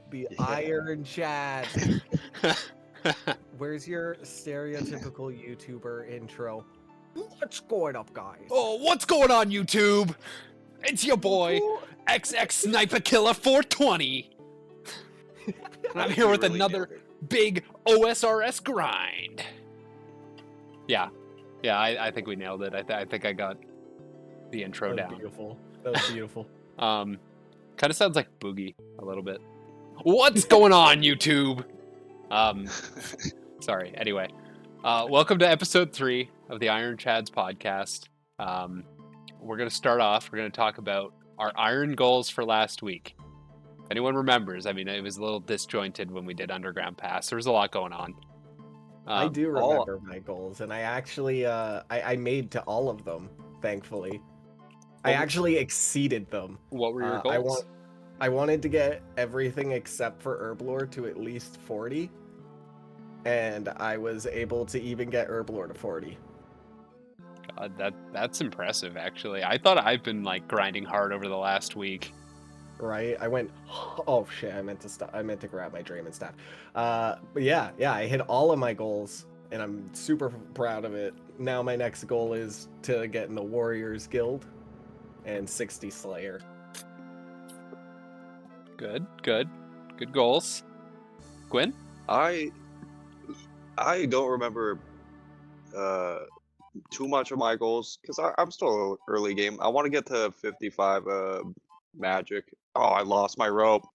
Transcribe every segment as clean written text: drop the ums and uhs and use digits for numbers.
The Yeah. Ironchads. Where's your stereotypical YouTuber intro? What's going up, guys? Oh, what's going on, YouTube? It's your boy, XX Sniper Killer 420. And I'm here with really another nailed it. big OSRS grind. Yeah, I think we nailed it. I think I got the intro That was down. beautiful. That was beautiful. Kind of sounds like Boogie a little bit. What's going on, YouTube? Sorry. Anyway, welcome to episode 3 of the Ironchads podcast. We're gonna start off. We're gonna talk about our iron goals for last week. If anyone remembers, I mean, it was a little disjointed when we did Underground Pass. There was a lot going on. I do remember my goals, and I actually I made to all of them, thankfully. I actually exceeded them. What were your goals? I wanted to get everything except for Herblore to at least 40, and I was able to even get Herblore to 40. God, that's impressive, actually. I thought I've been like grinding hard over the last week. Right? I went, oh shit, I meant to stop. I meant to grab my Draymond staff. But yeah, I hit all of my goals, and I'm super proud of it. Now my next goal is to get in the Warriors Guild and 60 Slayer. Good goals. Gwen? I don't remember too much of my goals because I'm still early game. I want to get to 55 magic. Oh, I lost my rope.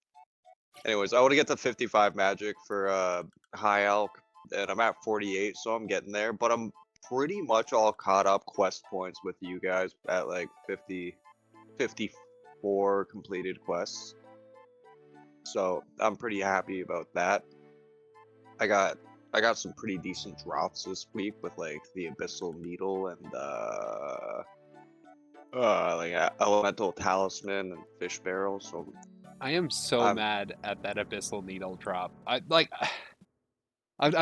Anyways, I want to get to 55 magic for high elk, and I'm at 48, so I'm getting there. But I'm pretty much all caught up quest points with you guys at like 54 completed quests. So I'm pretty happy about that. I got some pretty decent drops this week with like the Abyssal Needle and like Elemental Talisman and Fish Barrel. So I am so mad at that Abyssal Needle drop. I'm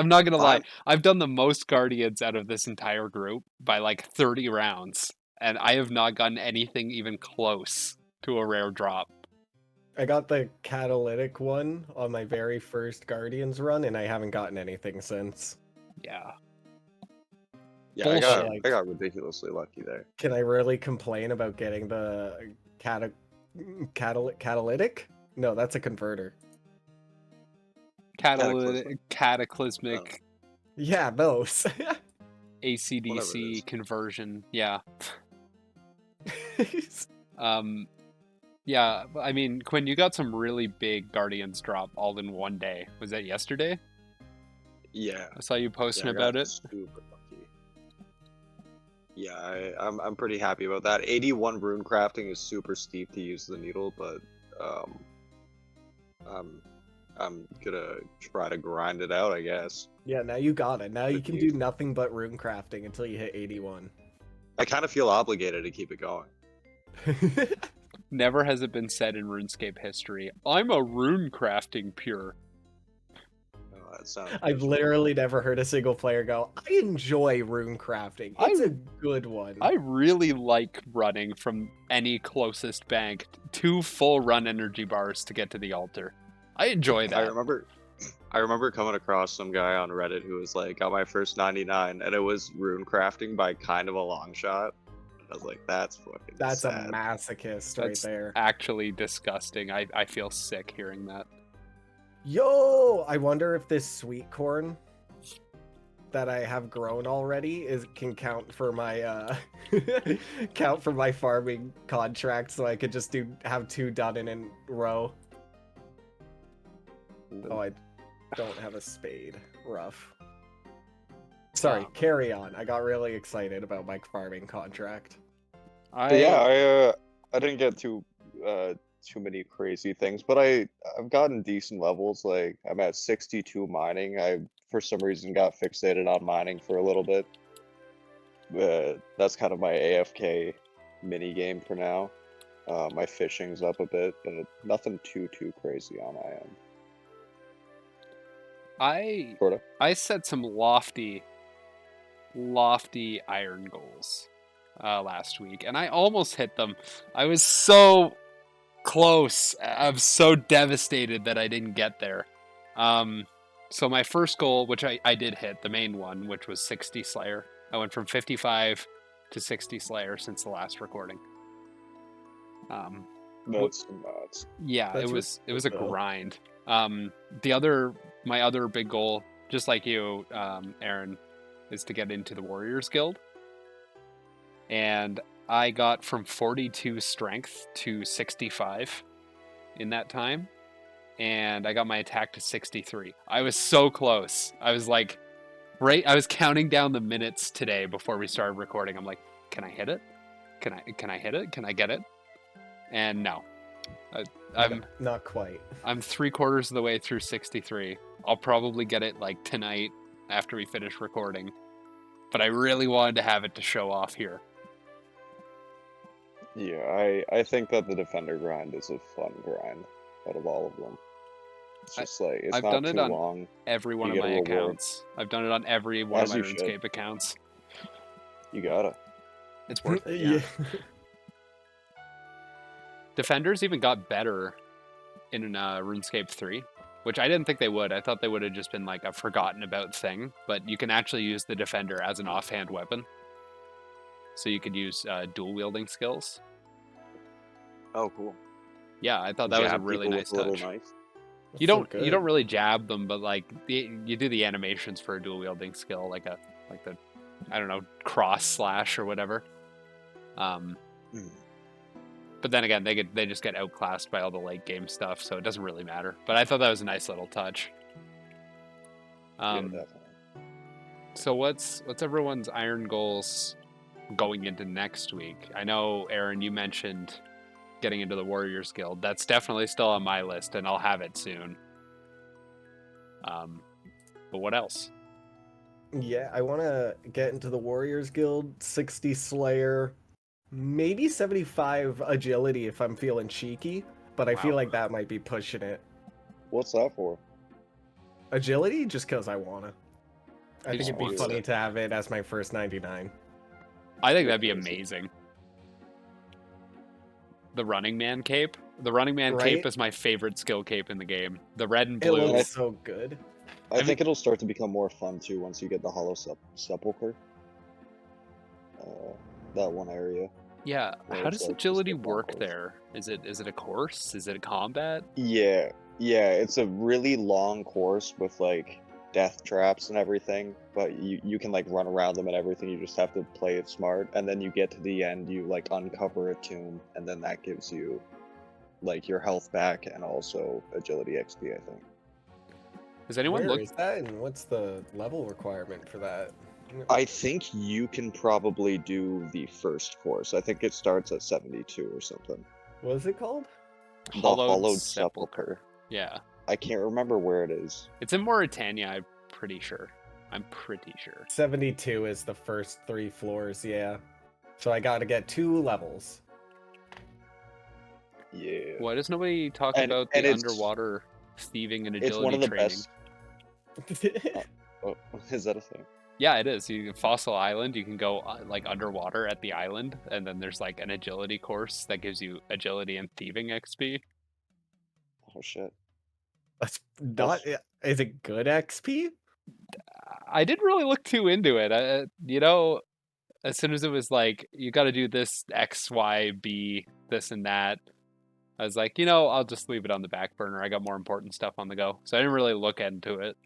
not gonna lie. I've done the most Guardians out of this entire group by like 30 rounds, and I have not gotten anything even close to a rare drop. I got the catalytic one on my very first Guardians run, and I haven't gotten anything since. Yeah. Yeah, I got ridiculously lucky there. Can I really complain about getting the catalytic? No, that's a converter. Cataclysmic. Yeah, those. ACDC conversion. Yeah. Yeah, I mean, Quinn, you got some really big Guardians drop all in one day. Was that yesterday? Yeah. I saw you posting about it. Super lucky. Yeah, I'm pretty happy about that. 81 rune crafting is super steep to use the needle, but I'm gonna try to grind it out, I guess. Yeah, now you got it. Now you can do nothing but rune crafting until you hit 81. I kind of feel obligated to keep it going. Never has it been said in RuneScape history, I'm a rune crafting pure. Oh, that sounds I've literally never heard a single player go, I enjoy rune crafting. It's a good one. I really like running from any closest bank 2 full run energy bars to get to the altar. I enjoy that. I remember coming across some guy on Reddit who was like, got my first 99, and it was rune crafting by kind of a long shot. I was like, that's fucking sad. A masochist right there. Actually disgusting. I feel sick hearing that. Yo, I wonder if this sweet corn that I have grown already can count for my farming contract, so I could just have 2 done in a row. Oh, I don't have a spade. Rough. Sorry, carry on. I got really excited about my farming contract. I didn't get too many crazy things, but I've gotten decent levels. Like I'm at 62 mining. I for some reason got fixated on mining for a little bit. That's kind of my AFK mini game for now. My fishing's up a bit, but nothing too crazy on my end. I set some lofty iron goals last week, and I almost hit them. I was so Close. I'm so devastated that I didn't get there. So my first goal, which I did hit, the main one, which was 60 Slayer. I went from 55 to 60 Slayer since the last recording. That's nuts. Yeah, That's it was a grind. My other big goal, just like you, Aaron, is to get into the Warriors Guild. And I got from 42 strength to 65 in that time. And I got my attack to 63. I was so close. I was like, I was counting down the minutes today before we started recording. I'm like, can I hit it? Can I hit it? Can I get it? And no. I'm not quite. I'm 3/4 of the way through 63. I'll probably get it like tonight after we finish recording. But I really wanted to have it to show off here. Yeah, I think that the defender grind is a fun grind out of all of them. It's just like it's I've not done it too on long. every one You of get my a reward. accounts. I've done it on every one As of my you should. RuneScape accounts. You gotta. It's worth it. Yeah. Defenders even got better in RuneScape 3, which I didn't think they would. I thought they would have just been like a forgotten about thing, but you can actually use the defender as an offhand weapon. So you could use dual wielding skills. Oh, cool. Yeah, I thought that was a Jab really people nice with a little touch. knife. You don't really jab them, but like you do the animations for a dual wielding skill, like the I don't know, cross slash or whatever. But then again, they just get outclassed by all the late game stuff, so it doesn't really matter. But I thought that was a nice little touch. Yeah, definitely. So what's everyone's iron goals going into next week? I know, Aaron, you mentioned getting into the Warriors Guild. That's definitely still on my list, and I'll have it soon. But what else? Yeah, I want to get into the Warriors Guild, 60 Slayer, maybe 75 agility if I'm feeling cheeky, but I feel Wow. like that might be pushing it. What's that for? Agility, just because I want to. I think just it'd be wants funny it. to have it as my first 99. I think that'd be amazing. The Running Man cape. The Running Man cape Right? is my favorite skill cape in the game. The red and It blue. looks so good. I think it'll start to become more fun too once you get the hollow sepulcher. That one area. Yeah. where How it's does like just agility a long work course. there? Is it a course? Is it a combat? Yeah, it's a really long course with like death traps and everything, but you can like run around them and everything. You just have to play it smart, and then you get to the end, you like uncover a tomb, and then that gives you like your health back and also agility XP, I think. Does anyone Where look? is that, and what's the level requirement for that? I think you can probably do the first course. I think it starts at 72 or something. What is it called? The Hollowed Hollowed Sepulcher. Sepulcher. Yeah. I can't remember where it is. It's in Mauritania, I'm pretty sure. 72 is the first 3 floors, yeah. So I gotta get 2 levels. Yeah. Why does nobody talk about and the it's- underwater thieving and It's one agility of the training? best. Oh, is that a thing? Yeah, it is. Fossil Island, you can go like underwater at the island, and then there's like an agility course that gives you agility and thieving XP. Oh shit. That's not. Is it good XP? I didn't really look too into it. As soon as it was like you got to do this X, Y, B, this and that, I was like, I'll just leave it on the back burner. I got more important stuff on the go, so I didn't really look into it.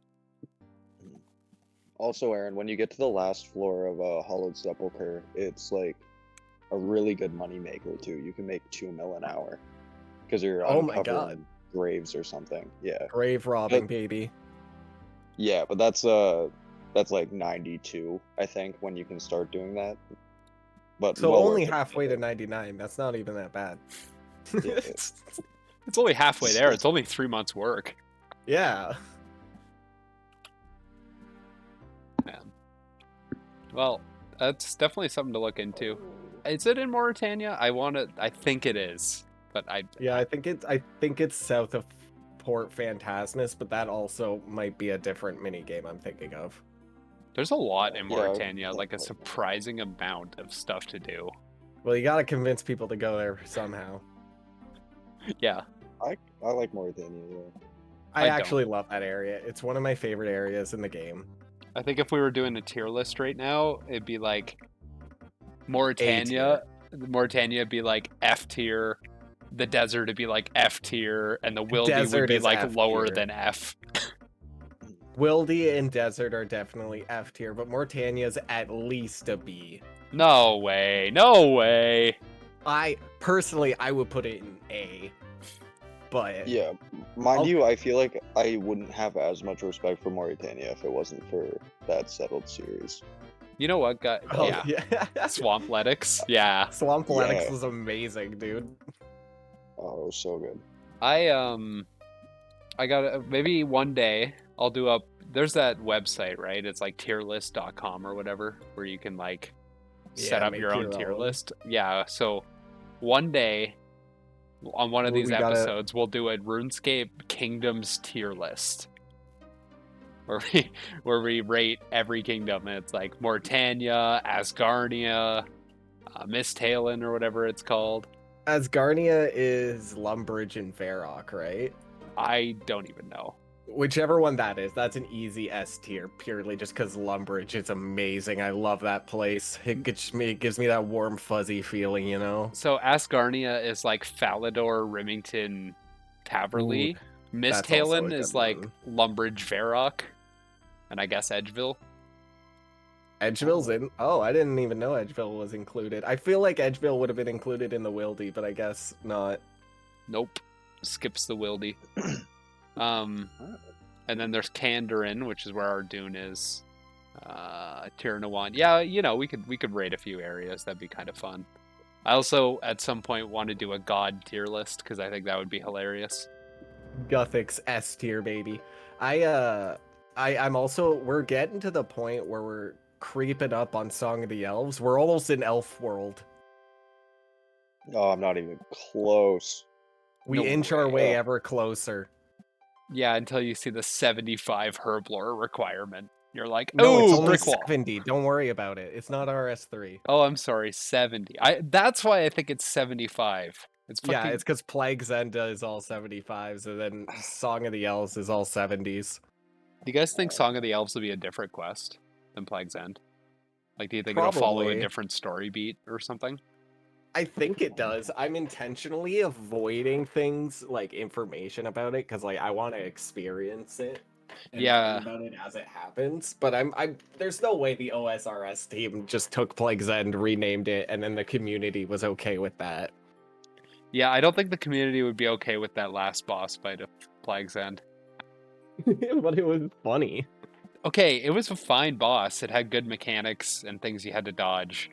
Also, Aaron, when you get to the last floor of a Hollowed Sepulcher, it's like a really good money maker too. You can make 2 mil an hour because you're Oh my uncovering God. graves or something. Yeah, Grave robbing, baby. yeah, but that's like 92, I think, when you can start doing that. But So well only worth it. halfway to 99. That's not even that bad. Yeah. It's only halfway there. It's only 3 months work. Yeah. Man. Well, that's definitely something to look into. Is it in Mauritania? I think it is, but Yeah, I think it's south of Port Phantasmus, but that also might be a different mini game I'm thinking of. There's a lot in Yeah, Mauritania, like a definitely. surprising amount of stuff to do. Well, you gotta convince people to go there somehow. Yeah. I like Mauritania. Yeah. I don't. actually love that area. It's one of my favorite areas in the game. I think if we were doing a tier list right now, it'd be like A Mauritania. Mauritania would be like F tier. The desert would be like F tier, and the Wildy would Desert be is like F lower tier. than F. Wildy and Desert are definitely F tier, but Mauritania's at least a B. No way. No way. I would put it in A. But Yeah, mind I'll- you, I feel like I wouldn't have as much respect for Mauritania if it wasn't for that settled series. You know what, guy? oh, Yeah. yeah. Swamp Letics. Yeah. Swamp Lennox Yeah. was amazing, dude. Oh, it was so good. I got maybe one day I'll do up. There's that website, right? It's like tierlist.com or whatever, where you can like set Yeah, up make your own your tier own. list. Yeah. So one day on one of Well, these we gotta- episodes, we'll do a RuneScape Kingdoms tier list. Where we rate every kingdom, and it's like Mauritania, Asgarnia, Misthalin, or whatever it's called. Asgarnia is Lumbridge and Varrock, right? I don't even know. Whichever one that is, that's an easy S tier, purely just because Lumbridge is amazing. I love that place. It gives me that warm, fuzzy feeling, you know? So Asgarnia is like Falador, Remington, Taverley. that's also a Misthalin good is like one. Lumbridge, Varrock, and I guess Edgeville. Edgeville's in. Oh, I didn't even know Edgeville was included. I feel like Edgeville would have been included in the Wildy, but I guess not. Nope, skips the Wildy. And then there's Kandarin, which is where our Dune is. Tiranawan. Yeah, you know, we could rate a few areas. That'd be kind of fun. I also at some point want to do a god tier list because I think that would be hilarious. Guthix S tier, baby. I'm also. We're getting to the point where we're creeping up on Song of the Elves. We're almost in Elf World. Oh, I'm not even close. We No inch our way way. ever closer. Yeah, until you see the 75 herblore requirement. You're like, No, it's oh, only brick wall. 70. Don't worry about it. It's not RS3. Oh, I'm sorry, 70. That's why I think it's 75. It's fucking... Yeah, it's because Plague's End is all 75s, and then Song of the Elves is all 70s. Do you guys think Song of the Elves will be a different quest than Plague's End? Like, do you think it'll follow a Probably. different story beat or something? I think it does. I'm intentionally avoiding things like information about it because like I want to experience it. And Yeah. learn about it as it happens. But I'm there's no way the OSRS team just took Plague's End, renamed it, and then the community was okay with that. Yeah, I don't think the community would be okay with that last boss fight of Plague's End. But it was funny. Okay, it was a fine boss. It had good mechanics and things you had to dodge.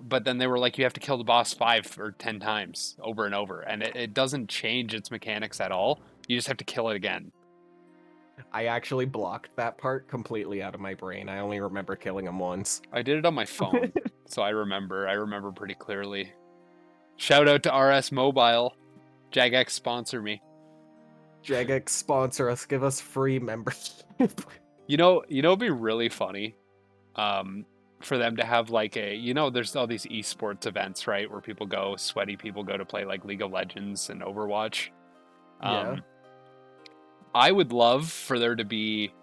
But then they were like, you have to kill the boss 5 or 10 times over and over. And it doesn't change its mechanics at all. You just have to kill it again. I actually blocked that part completely out of my brain. I only remember killing him once. I did it on my phone, so I remember pretty clearly. Shout out to RS Mobile. Jagex sponsor me. Jagex sponsor us, give us free membership. You know it'd be really funny for them to have like there's all these esports events, right, where sweaty people go to play like League of Legends and Overwatch. Yeah. I would love for there to be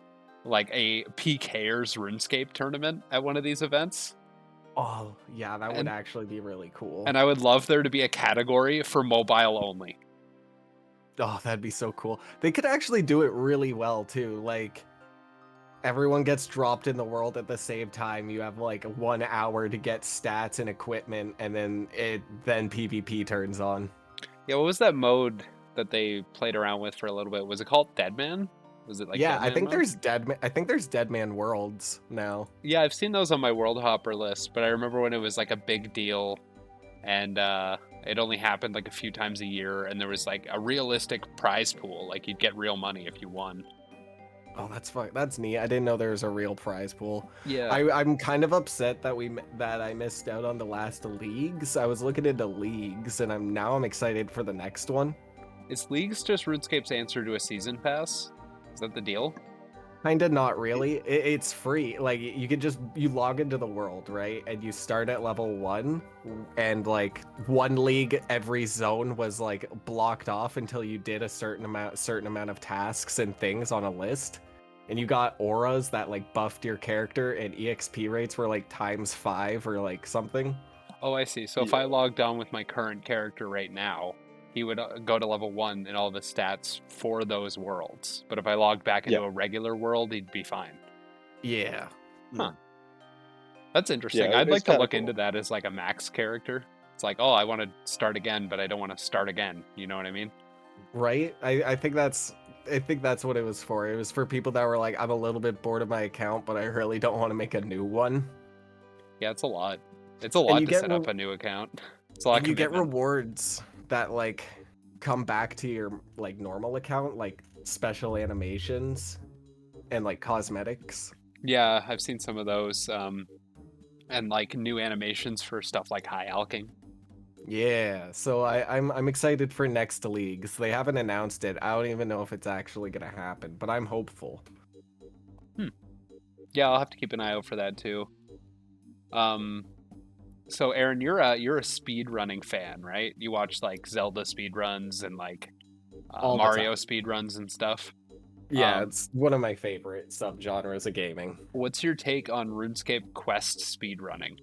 like a PKers RuneScape tournament at one of these events. Oh, yeah, that would And- actually be really cool. And I would love there to be a category for mobile only. Oh, that'd be so cool. They could actually do it really well too. Like everyone gets dropped in the world at the same time. You have like 1 hour to get stats and equipment, and then PvP turns on. Yeah, what was that mode that they played around with for a little bit? Was it called Deadman? Was it like yeah, I Deadman think mode? there's Deadman Worlds now. Yeah, I've seen those on my World Hopper list, but I remember when it was like a big deal, and it only happened like a few times a year, and there was like a realistic prize pool, like you'd get real money if you won. Oh, that's fine. That's neat. I didn't know there was a real prize pool. Yeah, I'm kind of upset that I missed out on the last leagues. I was looking into leagues, and I'm excited for the next one. is Leagues just RuneScape's answer to a season pass? Is that the deal? Kinda not really. It's free. Like you log into the world, right? And you start at level 1 and like one league every zone was like blocked off until you did a certain amount of tasks and things on a list. And you got auras that like buffed your character and EXP rates were like ×5 or like something. Oh, I see. So if I logged on with my current character right now, he would go to level 1 and all the stats for those worlds. But if I logged back into a regular world, he'd be fine. Yeah. Huh. That's interesting. Yeah, I'd it's like to kinda look cool. into that as like a max character. It's like, oh, I want to start again, but I don't want to start again. You know what I mean? Right? I think that's what it was for. It was for people that were like, I'm a little bit bored of my account, but I really don't want to make a new one. Yeah, it's a lot. It's a And lot you to get set up a new account. It's a lot of and you get commitment. rewards that like come back to your like normal account, like special animations and like cosmetics. Yeah, I've seen some of those. And like new animations for stuff like high alking. Yeah, so I'm excited for next leagues. They haven't announced it. I don't even know if it's actually gonna happen, but I'm hopeful. Yeah, I'll have to keep an eye out for that too. So Aaron, you're a speed running fan, right? You watch like Zelda speed runs and like All the Mario time. speed runs and stuff. Yeah, it's one of my favorite subgenres of gaming. What's your take on RuneScape Quest speed running?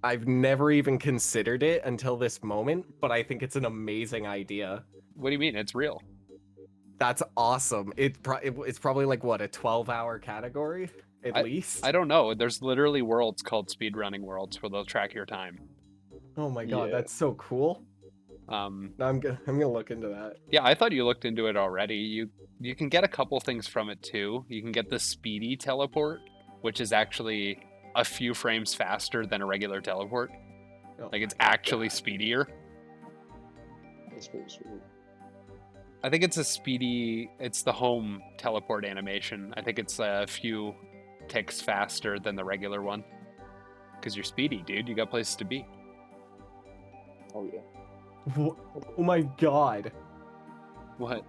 I've never even considered it until this moment, but I think it's an amazing idea. What do you mean? It's real. That's awesome. It's probably like what, a 12-hour category at least. I don't know. There's literally worlds called speedrunning worlds where they'll track your time. Oh my god, Yeah. that's so cool. I'm gonna look into that. Yeah, I thought you looked into it already. You can get a couple things from it too. You can get the speedy teleport, which is actually a few frames faster than a regular teleport. Oh Like it's my actually God. speedier. That's pretty sweet. I think it's it's the home teleport animation. I think it's a few ticks faster than the regular one. Because you're speedy, dude. You got places to be. Oh yeah. Oh my god. What?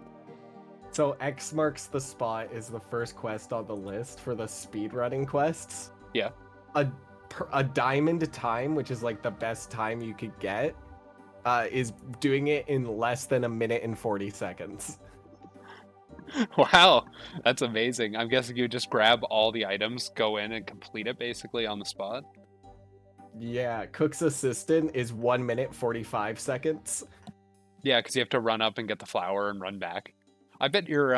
So X marks the spot is the first quest on the list for the speedrunning quests. Yeah. A diamond time, which is like the best time you could get, is doing it in less than 1 minute and 40 seconds. Wow, that's amazing. I'm guessing you just grab all the items, go in, and complete it basically on the spot. Yeah, Cook's Assistant is 1 minute 45 seconds. Yeah, because you have to run up and get the flour and run back. I bet your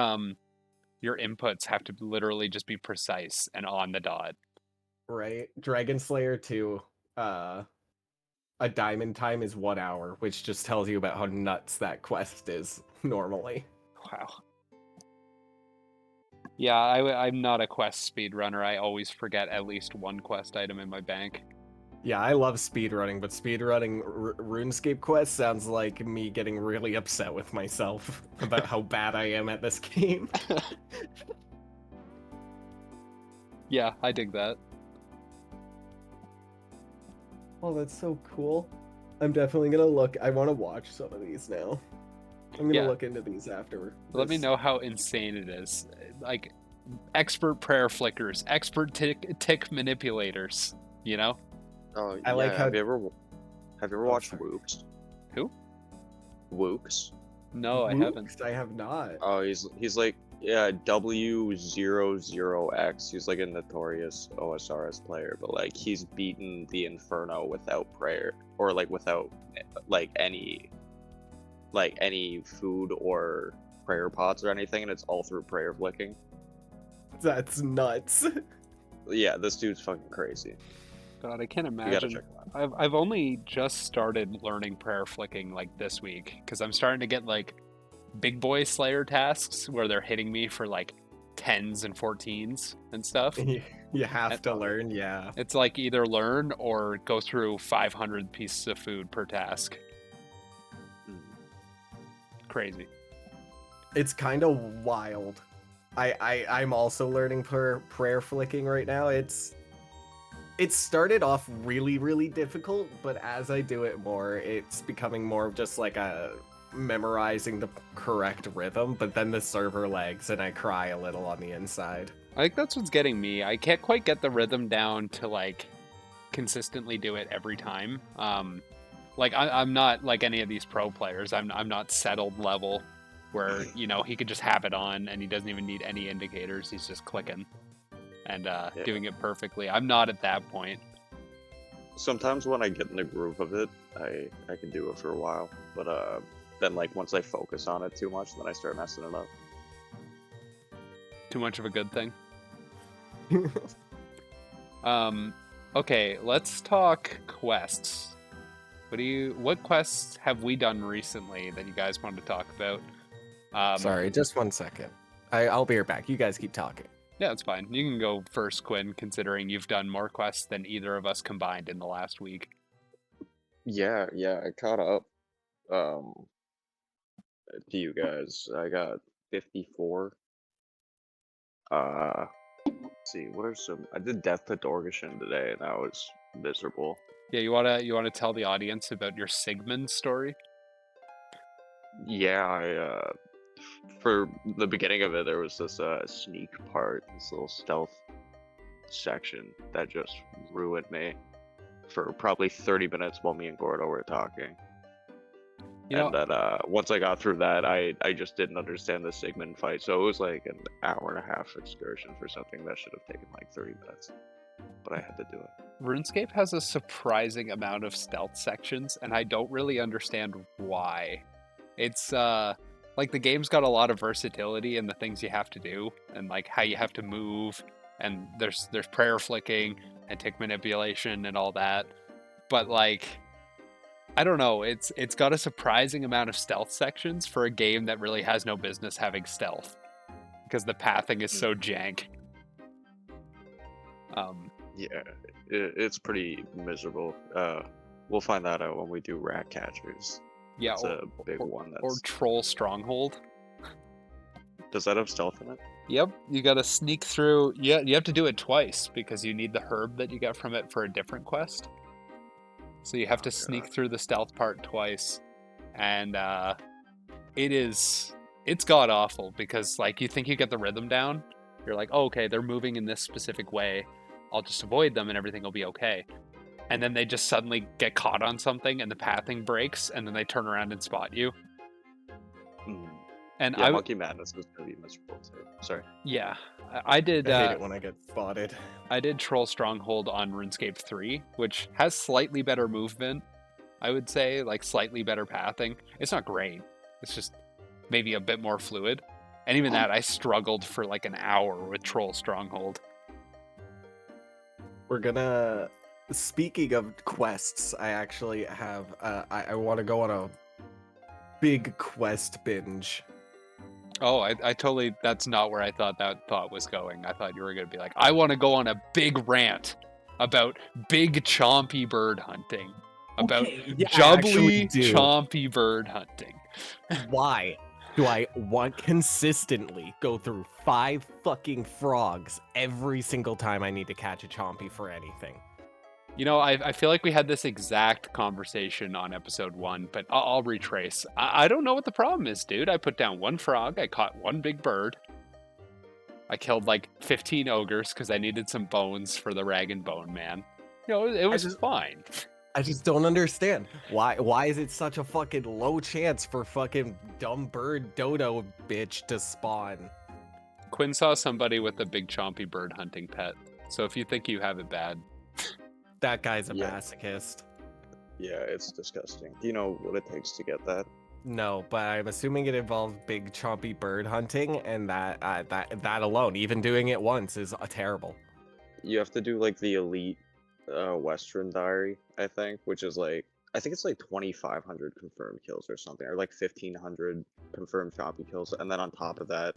inputs have to literally just be precise and on the dot. Right? Dragon Slayer 2, a diamond time is 1 hour, which just tells you about how nuts that quest is normally. Wow. Yeah, I'm not a quest speedrunner. I always forget at least one quest item in my bank. Yeah, I love speedrunning, but speedrunning RuneScape quests sounds like me getting really upset with myself about how bad I am at this game. Yeah, I dig that. Oh, that's so cool. I'm definitely gonna look. I want to watch some of these now. I'm gonna look into these after. Let me know how insane it is. Like, expert prayer flickers, expert tick manipulators, you know? Oh, I like how- Have you ever watched sorry. Wooks? Who? Wooks. No, I haven't. I have not. Oh, he's like W00X. He's like a notorious OSRS player, but like he's beaten the Inferno without prayer or like without like any food or prayer pots or anything, and it's all through prayer flicking. That's nuts. Yeah, this dude's fucking crazy. God, I can't You gotta imagine. check him out. I've only just started learning prayer flicking like this week because I'm starting to get like big boy slayer tasks where they're hitting me for like 10s and 14s and stuff. You have to learn, yeah. It's like either learn or go through 500 pieces of food per task. Crazy. It's kind of wild. I'm also learning prayer flicking right now. It started off really, really difficult, but as I do it more, it's becoming more of just like a memorizing the correct rhythm, but then the server lags and I cry a little on the inside. I think that's what's getting me. I can't quite get the rhythm down to like consistently do it every time. Like I'm not like any of these pro players. I'm not settled level where he could just have it on and he doesn't even need any indicators. He's just clicking and doing it perfectly. I'm not at that point. Sometimes when I get in the groove of it, I can do it for a while, but then like once I focus on it too much, then I start messing it up. Too much of a good thing. Okay, let's talk quests. What quests have we done recently that you guys want to talk about? Sorry, just 1 second. I'll be right back. You guys keep talking. Yeah, it's fine. You can go first, Quinn, considering you've done more quests than either of us combined in the last week. Yeah, I caught up. To you guys, I got 54. Let's see, what are some? I did Death to Dorgashin today, and that was miserable. Yeah, you wanna tell the audience about your Sigmund story? Yeah, for the beginning of it, there was this sneak part, this little stealth section that just ruined me for probably 30 minutes while me and Gordo were talking. And then once I got through that, I just didn't understand the Sigmund fight, so it was like an hour and a half excursion for something that should have taken like 30 minutes. But I had to do it. RuneScape has a surprising amount of stealth sections, and I don't really understand why. It's like the game's got a lot of versatility in the things you have to do, and like how you have to move, and there's prayer flicking and tick manipulation and all that. But like, I don't know, it's got a surprising amount of stealth sections for a game that really has no business having stealth because the pathing is so jank. Yeah, it's pretty miserable. We'll find that out when we do Rat Catchers. Yeah, it's a big one. Or Troll Stronghold. Does that have stealth in it? Yep, you gotta sneak through. Yeah, you have to do it twice because you need the herb that you get from it for a different quest. So you have to sneak through the stealth part twice, and it's god awful because like you think you get the rhythm down, you're like, oh, okay, they're moving in this specific way, I'll just avoid them and everything will be okay. And then they just suddenly get caught on something and the pathing breaks, and then they turn around and spot you. And yeah, Monkey Madness is gonna be miserable too. Sorry. Yeah, I did. I hate it when I get spotted. I did Troll Stronghold on RuneScape 3, which has slightly better movement, I would say, like slightly better pathing. It's not great. It's just maybe a bit more fluid. And even that, I struggled for like an hour with Troll Stronghold. We're gonna... Speaking of quests, I actually have... I want to go on a big quest binge. Oh, I totally... That's not where I thought that thought was going. I thought you were going to be like, I want to go on a big rant about big chompy bird hunting. About jubbly chompy bird hunting. Why do I want consistently go through 5 fucking frogs every single time I need to catch a chompy for anything? You know, I feel like we had this exact conversation on episode 1, but I'll retrace. I don't know what the problem is, dude. I put down 1 frog, I caught 1 big bird. I killed like 15 ogres because I needed some bones for the Rag and Bone Man. You know, it was fine. I just don't understand. Why is it such a fucking low chance for fucking dumb bird dodo bitch to spawn? Quinn saw somebody with a big chompy bird hunting pet. So if you think you have it bad... That guy's a masochist. Yeah, it's disgusting. Do you know what it takes to get that? No, but I'm assuming it involves big chompy bird hunting, and that alone, even doing it once, is terrible. You have to do like the elite Western Diary, I think, which is like I think it's like 2,500 confirmed kills or something, or like 1,500 confirmed chompy kills, and then on top of that,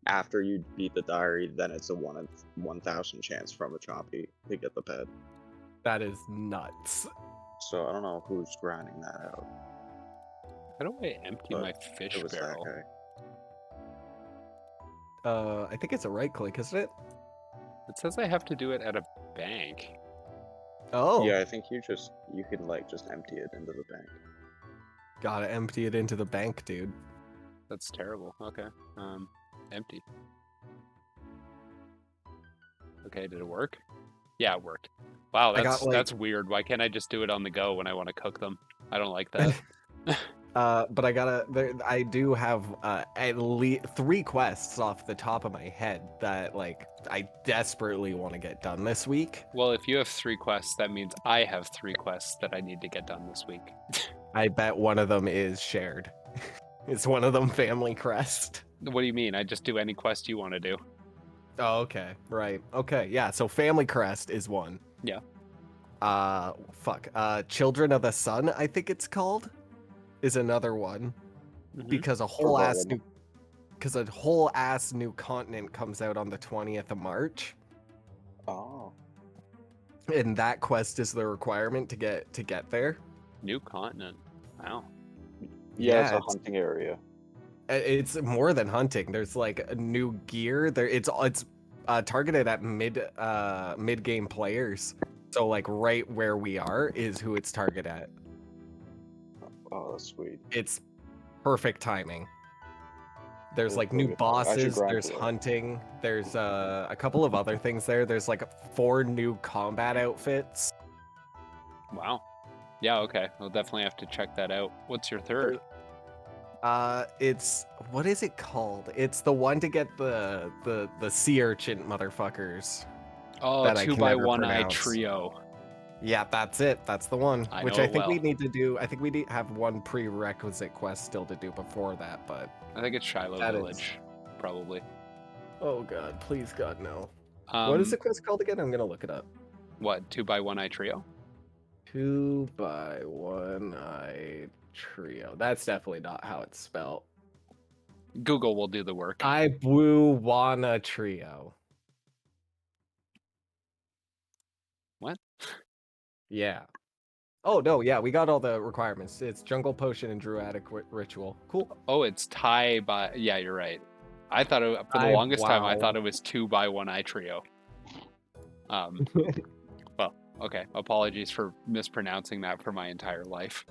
after you beat the diary, then it's a 1 in 1,000 chance from a chompy to get the pet. That is nuts. So I don't know who's grinding that out. How do I empty my fish barrel? I think it's a right click, isn't it? It says I have to do it at a bank. Oh. Yeah, I think you can like just empty it into the bank. Gotta empty it into the bank, dude. That's terrible. Okay. Empty. Okay, did it work? Yeah, it worked. Wow, I got, that's weird. Why can't I just do it on the go when I want to cook them? I don't like that. But I do have at least 3 quests off the top of my head that like I desperately want to get done this week. Well, if you have 3 quests, that means I have 3 quests that I need to get done this week. I bet one of them is shared. It's one of them family crest. What do you mean? I just do any quest you want to do. Oh, okay. Right. Okay. Yeah. So family crest is one. Yeah. Children of the Sun, I think it's called, is another one. Mhm. Because a whole ass new continent comes out on the 20th of March. Oh. And that quest is the requirement to get there. New continent. Wow. Yeah, Yeah, it's a hunting area. It's more than hunting. There's like a new gear. It's targeted at mid game players. So like right where we are is who it's targeted at. Oh, that's sweet. It's perfect timing. There's That's like really new good. I should bosses. grind There's for that. hunting. There's a couple of other things there. There's like 4 new combat outfits. Wow. Yeah, okay. I'll definitely have to check that out. What's your third? It's what is it called? It's the one to get the sea urchin motherfuckers. Oh, that I 2 can by never 1 eye pronounce. trio. Yeah, that's it. That's the one. I Which know I it think we well. need to do. I think we need have one prerequisite quest still to do before that. But I think it's Shiloh That is- Village, probably. oh god, please God no. What is the quest called again? I'm gonna look it up. What, 2 by 1 eye trio? 2 by 1 eye trio. That's definitely not how it's spelled. Google will do the work. I Blue Wana trio. What? Yeah. Oh no, yeah, we got all the requirements. It's jungle potion and druidic ritual. Cool. Oh, it's Thai by... Yeah, you're right. I thought it, for the I- longest time, I wow. thought it was 2 by 1 eye trio. Well, okay. Apologies for mispronouncing that for my entire life.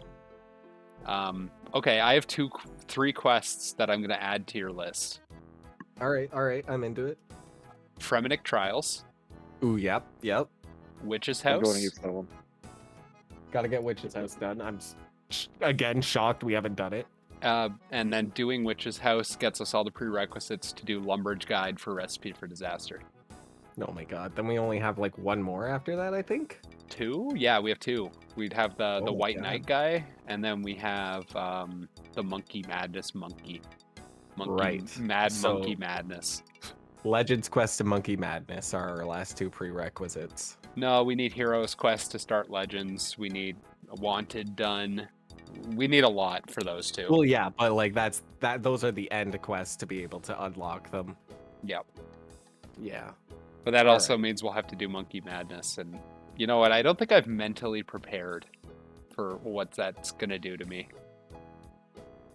Okay, I have 3 quests that I'm going to add to your list. all right, I'm into it. Fremenic Trials, Ooh, yep. Witch's I'm going to House, use that one. Gotta get Witch's House done. I'm again shocked we haven't done it. and then doing Witch's House gets us all the prerequisites to do Lumbridge Guide for Recipe for Disaster. Oh my god. Then we only have like one more after that, I think. 2? Yeah, we have 2. We'd have the Oh my White God. Knight guy, and then we have the Monkey Madness monkey. Right. Mad So- Monkey Madness. Legends Quest and Monkey Madness are our last 2 prerequisites. No, we need Heroes Quest to start Legends. We need Wanted done. We need a lot for those 2. Well, yeah, but like those are the end quests to be able to unlock them. Yep. Yeah. But that All also right. means we'll have to do Monkey Madness. And you know what? I don't think I've mentally prepared for what that's going to do to me.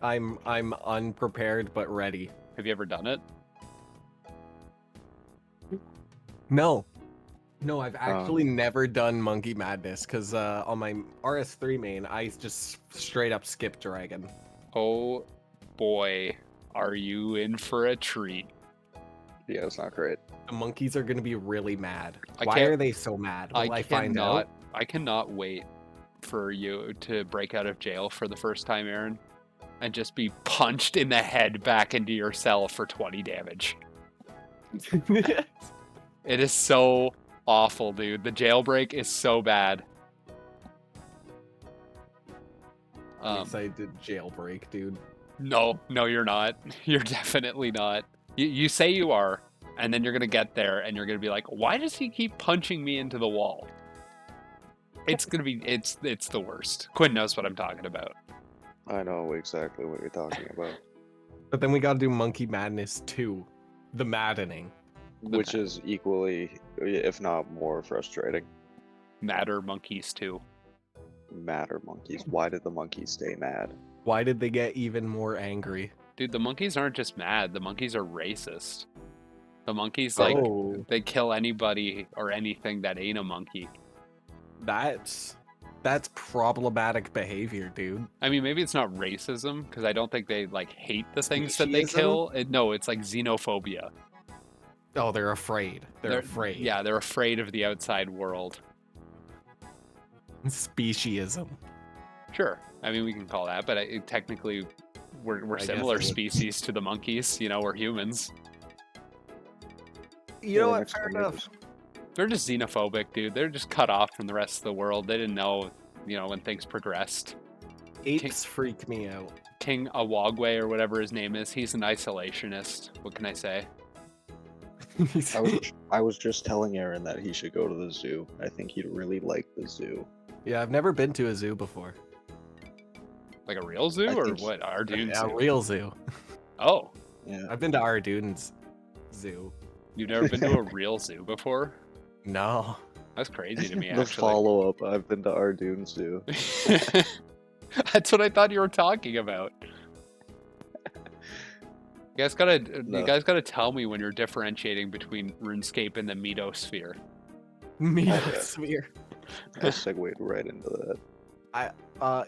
I'm unprepared but ready. Have you ever done it? No, I've actually never done Monkey Madness because on my RS3 main, I just straight up skip Dragon. Oh boy, are you in for a treat. Yeah, it's not great. The monkeys are going to be really mad. I Why can't- are they so mad? Will I find cannot, out? I cannot wait for you to break out of jail for the first time, Aaron, and just be punched in the head back into your cell for 20 damage. It is so awful, dude. The jailbreak is so bad. I'm excited to jailbreak, dude. No, you're not. You're definitely not. You say you are, and then you're gonna get there, and you're gonna be like, "Why does he keep punching me into the wall?" It's gonna be, it's the worst. Quinn knows what I'm talking about. I know exactly what you're talking about. But then we got to do Monkey Madness 2, the maddening. Which is equally, if not more, frustrating. Madder monkeys too. Madder monkeys. Why did the monkeys stay mad? Why did they get even more angry? Dude, the monkeys aren't just mad. The monkeys are racist. The monkeys Oh. they kill anybody or anything that ain't a monkey. That's That's problematic behavior, dude. I mean, maybe it's not racism because I don't think they like hate the things that they Speciesism? kill. No, it's like xenophobia. Oh, they're afraid. They're afraid. Yeah, they're afraid of the outside world. Speciesism. Sure. I mean, we can call that, but technically, we're I similar guess it would. species to the monkeys. You know, we're humans. You know Yeah, what? next Fair door enough. neighbors. They're just xenophobic, dude. They're just cut off from the rest of the world. They didn't know, you know, when things progressed. Apes freak me out. King Awagwe or whatever his name is, he's an isolationist. What can I say? I was just telling Aaron that he should go to the zoo. I think he'd really like the zoo. Yeah, I've never been to a zoo before. Like a real zoo I or think- what? Arduin A zoo? real zoo. Oh, Yeah. I've been to Arduin's zoo. you've never been to a real zoo before? No. That's crazy to me, The actually. follow-up, I've been to Ardoon Zoo. That's what I thought you were talking about. You guys gotta, No. you guys gotta tell me when you're differentiating between RuneScape and the Meatosphere. Meatosphere. I segued right into that.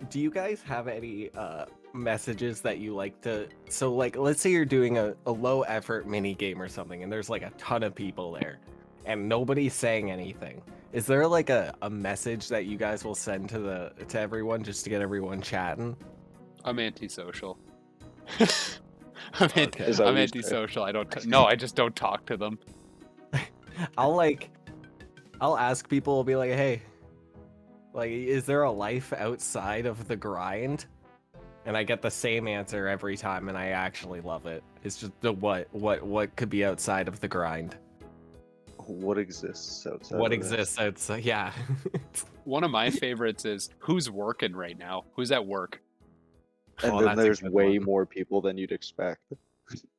Do you guys have any messages that you like to? So, like, let's say you're doing a low effort mini game or something, and there's like a ton of people there, and nobody's saying anything. Is there like a message that you guys will send to everyone just to get everyone chatting? I'm antisocial. I'm, Okay. Is that I'm what you say? antisocial. I don't. No, I just don't talk to them. I'll ask people. I'll be like, hey, like, is there a life outside of the grind? And I get the same answer every time, and I actually love it. It's just the what could be outside of the grind? What exists outside? What of this? exists outside? Yeah. One of my favorites is who's working right now? Who's at work? And Oh, then that's a there's good way one. more people than you'd expect.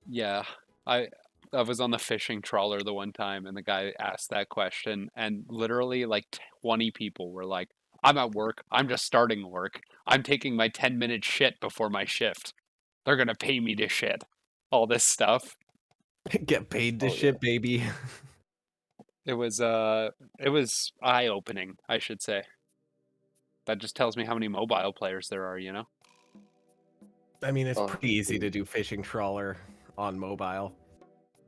Yeah, I was on the fishing trawler the one time, and the guy asked that question, and literally like 20 people were like, "I'm at work. I'm just starting work. I'm taking my 10-minute shit before my shift. They're gonna pay me to shit." All this stuff. Get paid to Oh, shit, baby. It was eye-opening, I should say. That just tells me how many mobile players there are, you know? I mean, it's Oh, pretty easy to dude. do fishing trawler on mobile.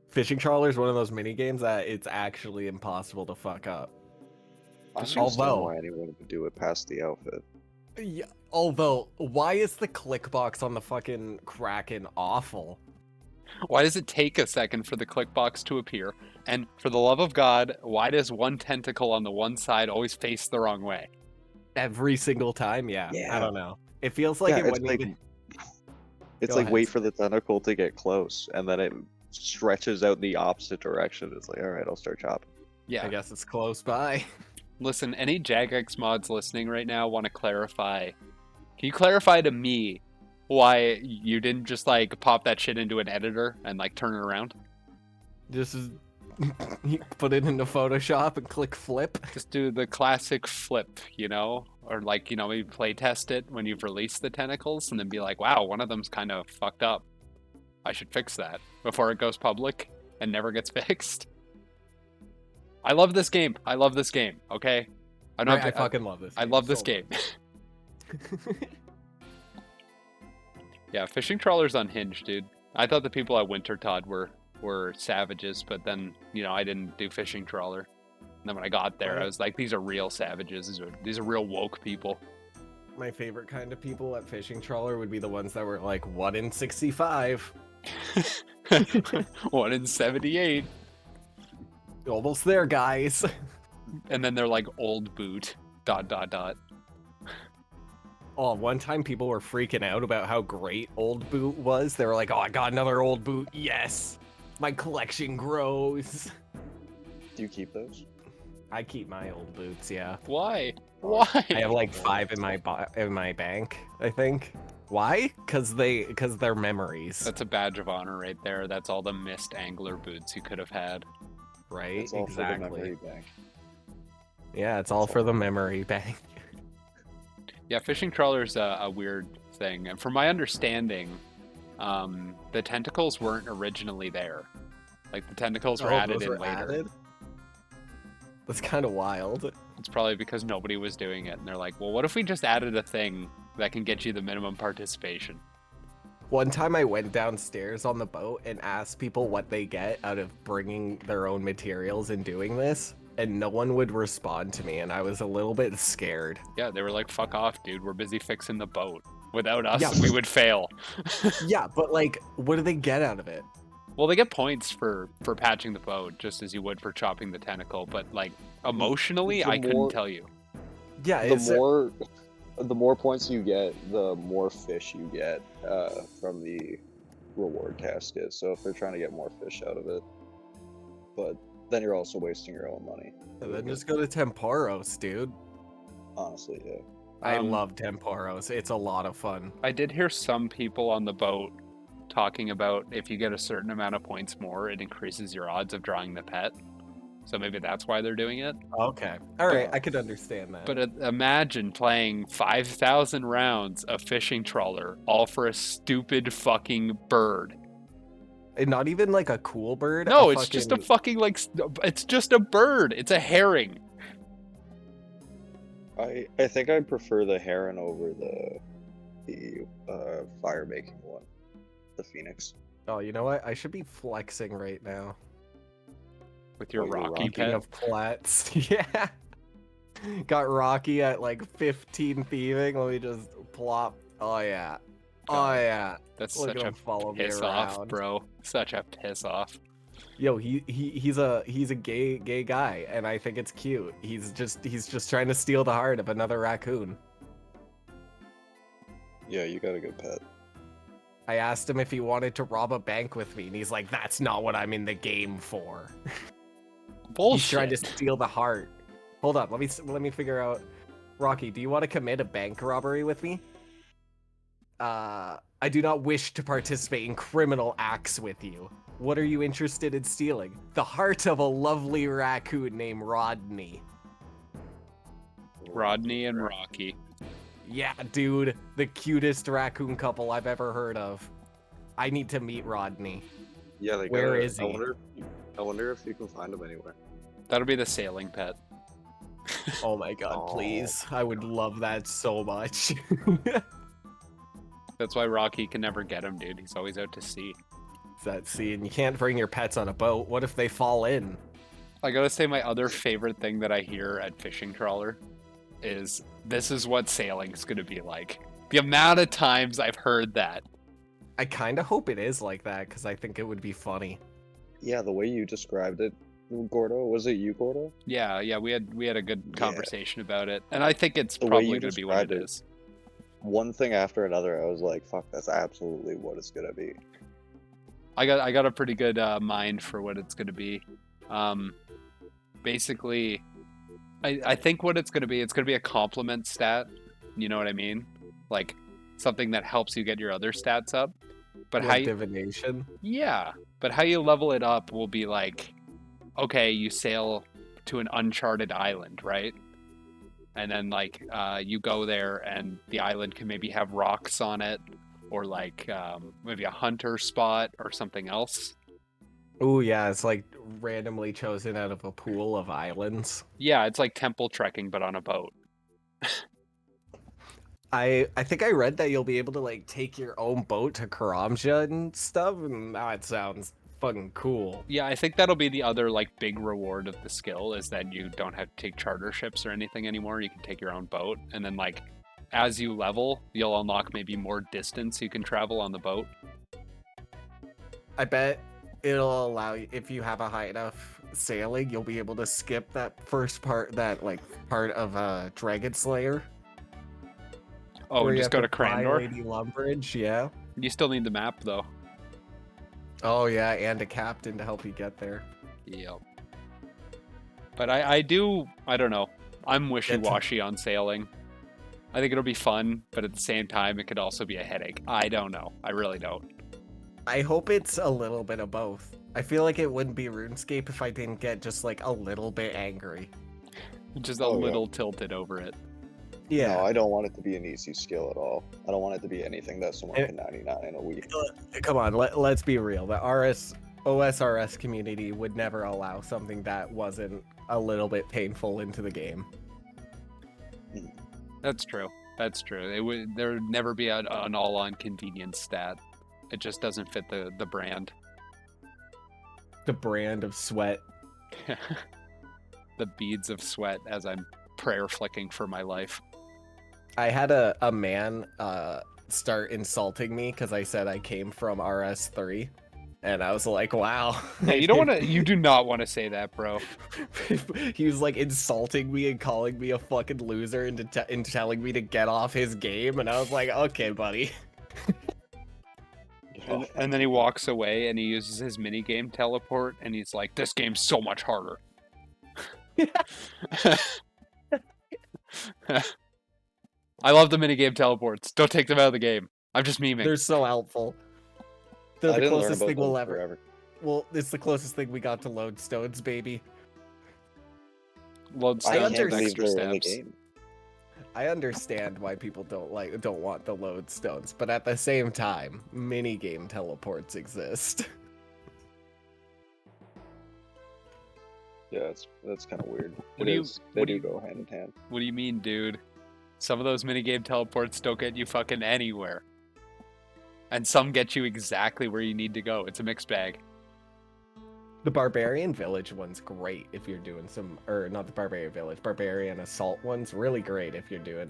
Fishing trawler is one of those mini games that it's actually impossible to fuck up. I don't Although- understand why anyone would do it past the outfit. Yeah, although, why is the click box on the fucking Kraken awful? Why does it take a second for the click box to appear? And for the love of God, why does one tentacle on the one side always face the wrong way? Every single time? Yeah. I Yeah. don't know. It feels like Yeah, it it's wouldn't like even... it's Go like ahead, wait sir. for the tentacle to get close, and then it stretches out the opposite direction. It's like, all right, I'll start chopping. Yeah. I guess it's close by. Listen, any Jagex mods listening right now want to clarify. Can you clarify to me why you didn't just like pop that shit into an editor and like turn it around? Just you put it into Photoshop and click flip. Just do the classic flip, you know? Or like, you know, maybe play test it when you've released the tentacles and then be like, wow, one of them's kind of fucked up. I should fix that before it goes public and never gets fixed. I love this game. I love this game, okay? I fucking love this. I game love this so game. much. Yeah, fishing trawler's unhinged, dude. I thought the people at Wintertodd were savages, but then, you know, I didn't do fishing trawler. And then when I got there, I was like, these are real savages. These are real woke people. My favorite kind of people at fishing trawler would be the ones that were like 1 in 65. 1 in 78. Almost there, guys. And then they're like old boot. ... Oh, one time people were freaking out about how great old boot was. They were like, oh, I got another old boot. Yes. My collection grows. Do you keep those? I keep my old boots, yeah. Why? Why? I have like 5 in my bank, I think. Why? Cause they're memories, That's a badge of honor right there. That's all the missed angler boots you could have had. right? It's all for the Exactly. memory bank. Yeah, it's all for the memory bank. Yeah, fishing trawler's a weird thing. And from my understanding, the tentacles weren't originally there. Like the tentacles were Oh, added those in were later. added? That's kind of wild. It's probably because nobody was doing it, and they're like, well, what if we just added a thing that can get you the minimum participation? One time I went downstairs on the boat and asked people what they get out of bringing their own materials and doing this, and no one would respond to me, and I was a little bit scared. Yeah, they were like, fuck off, dude. We're busy fixing the boat. Without us, Yeah, we would fail. Yeah, but like, what do they get out of it? Well, they get points for patching the boat, just as you would for chopping the tentacle. But like, emotionally, I couldn't tell you. Yeah, the more points you get, the more fish you get from the reward casket. So if they're trying to get more fish out of it, but then you're also wasting your own money. And then just go to Temporos, dude. Honestly, yeah. I love Temporos. It's a lot of fun. I did hear some people on the boat talking about if you get a certain amount of points more, it increases your odds of drawing the pet. So maybe that's why they're doing it. Okay. All right, I could understand that. But imagine playing 5,000 rounds of fishing trawler, all for a stupid fucking bird. And not even like a cool bird? No, it's just a fucking like, it's just a bird. It's a herring. I think I prefer the heron over the fire making one, the phoenix. Oh, you know what? I should be flexing right now. With your Rocky Speaking pet. of plats, yeah. Got Rocky at like 15 thieving. Let me just plop. Oh yeah. Oh yeah. That's Look such at a him follow me piss around. off, bro. Such a piss off. Yo, he's a gay guy, and I think it's cute. He's just trying to steal the heart of another raccoon. Yeah, you got a good pet. I asked him if he wanted to rob a bank with me, and he's like, "That's not what I'm in the game for." Bullshit. He's trying to steal the heart. Hold on, let me figure out. Rocky, do you want to commit a bank robbery with me? I do not wish to participate in criminal acts with you. What are you interested in stealing? The heart of a lovely raccoon named Rodney. Rodney and Rocky. Yeah, dude, the cutest raccoon couple I've ever heard of. I need to meet Rodney. Yeah, Where is he? I wonder if you can find him anywhere. That'll be the sailing pet. Oh my god, please. I would love that so much. That's why Rocky can never get him, dude. He's always out to sea. That scene. You can't bring your pets on a boat. What if they fall in? I gotta say, my other favorite thing that I hear at fishing trawler is this is what sailing's gonna be like. The amount of times I've heard that. I kind of hope it is like that because I think it would be funny. Yeah, the way you described it, Gordo. Was it you, Gordo? Yeah, we had a good conversation about it, and I think it's The way probably you gonna be what it described it. is. One thing after another, I was like, "Fuck, that's absolutely what it's gonna be." I got a pretty good mind for what it's gonna be. Basically, I think what it's gonna be a compliment stat. You know what I mean? Like something that helps you get your other stats up. But Like divination. Yeah, but how you level it up will be like, okay, you sail to an uncharted island, right? And then like you go there and the island can maybe have rocks on it, or like maybe a hunter spot or something else. Oh yeah, it's like randomly chosen out of a pool of islands. Yeah, it's like temple trekking but on a boat. I think I read that you'll be able to like take your own boat to Karamja and stuff, and that sounds fucking cool. Yeah, I think that'll be the other like big reward of the skill is that you don't have to take charter ships or anything anymore. You can take your own boat, and then like as you level, you'll unlock maybe more distance you can travel on the boat. I bet it'll allow you, if you have a high enough sailing, you'll be able to skip that first part, that like part of Dragon Slayer. Oh, where and you just have go to fly Crandor? Lady Lumbridge, yeah. You still need the map though. Oh yeah, and a captain to help you get there. Yep. But I don't know. I'm wishy-washy on sailing. I think it'll be fun, but at the same time, it could also be a headache. I don't know. I really don't. I hope it's a little bit of both. I feel like it wouldn't be RuneScape if I didn't get just like a little bit angry. Just a little tilted over it. Yeah. No, I don't want it to be an easy skill at all. I don't want it to be anything that someone can 99 in a week. Come on, let's be real. The OSRS community would never allow something that wasn't a little bit painful into the game. That's true. That's true. There would never be an all-on convenience stat. It just doesn't fit the brand. The brand of sweat. The beads of sweat as I'm prayer flicking for my life. I had a man start insulting me because I said I came from RS3, and I was like, "Wow." Yeah, you don't want to. You do not want to say that, bro. He was like insulting me and calling me a fucking loser and telling me to get off his game, and I was like, "Okay, buddy." And then he walks away and he uses his minigame teleport and he's like, "This game's so much harder." I love the minigame teleports. Don't take them out of the game. I'm just memeing. They're so helpful. They're I the didn't learn closest about thing we'll them ever. forever. Well, it's the closest thing we got to lodestones, baby. Lodestone I with can't believe extra they're in the steps. game. I understand why people don't want the lodestones, but at the same time, minigame teleports exist. Yeah, that's kind of weird. What do you- They what do do you- go hand in hand. What do you mean, dude? Some of those minigame teleports don't get you fucking anywhere. And some get you exactly where you need to go. It's a mixed bag. The Barbarian Village one's great if you're doing some, or not the Barbarian Village, Barbarian Assault one's really great if you're doing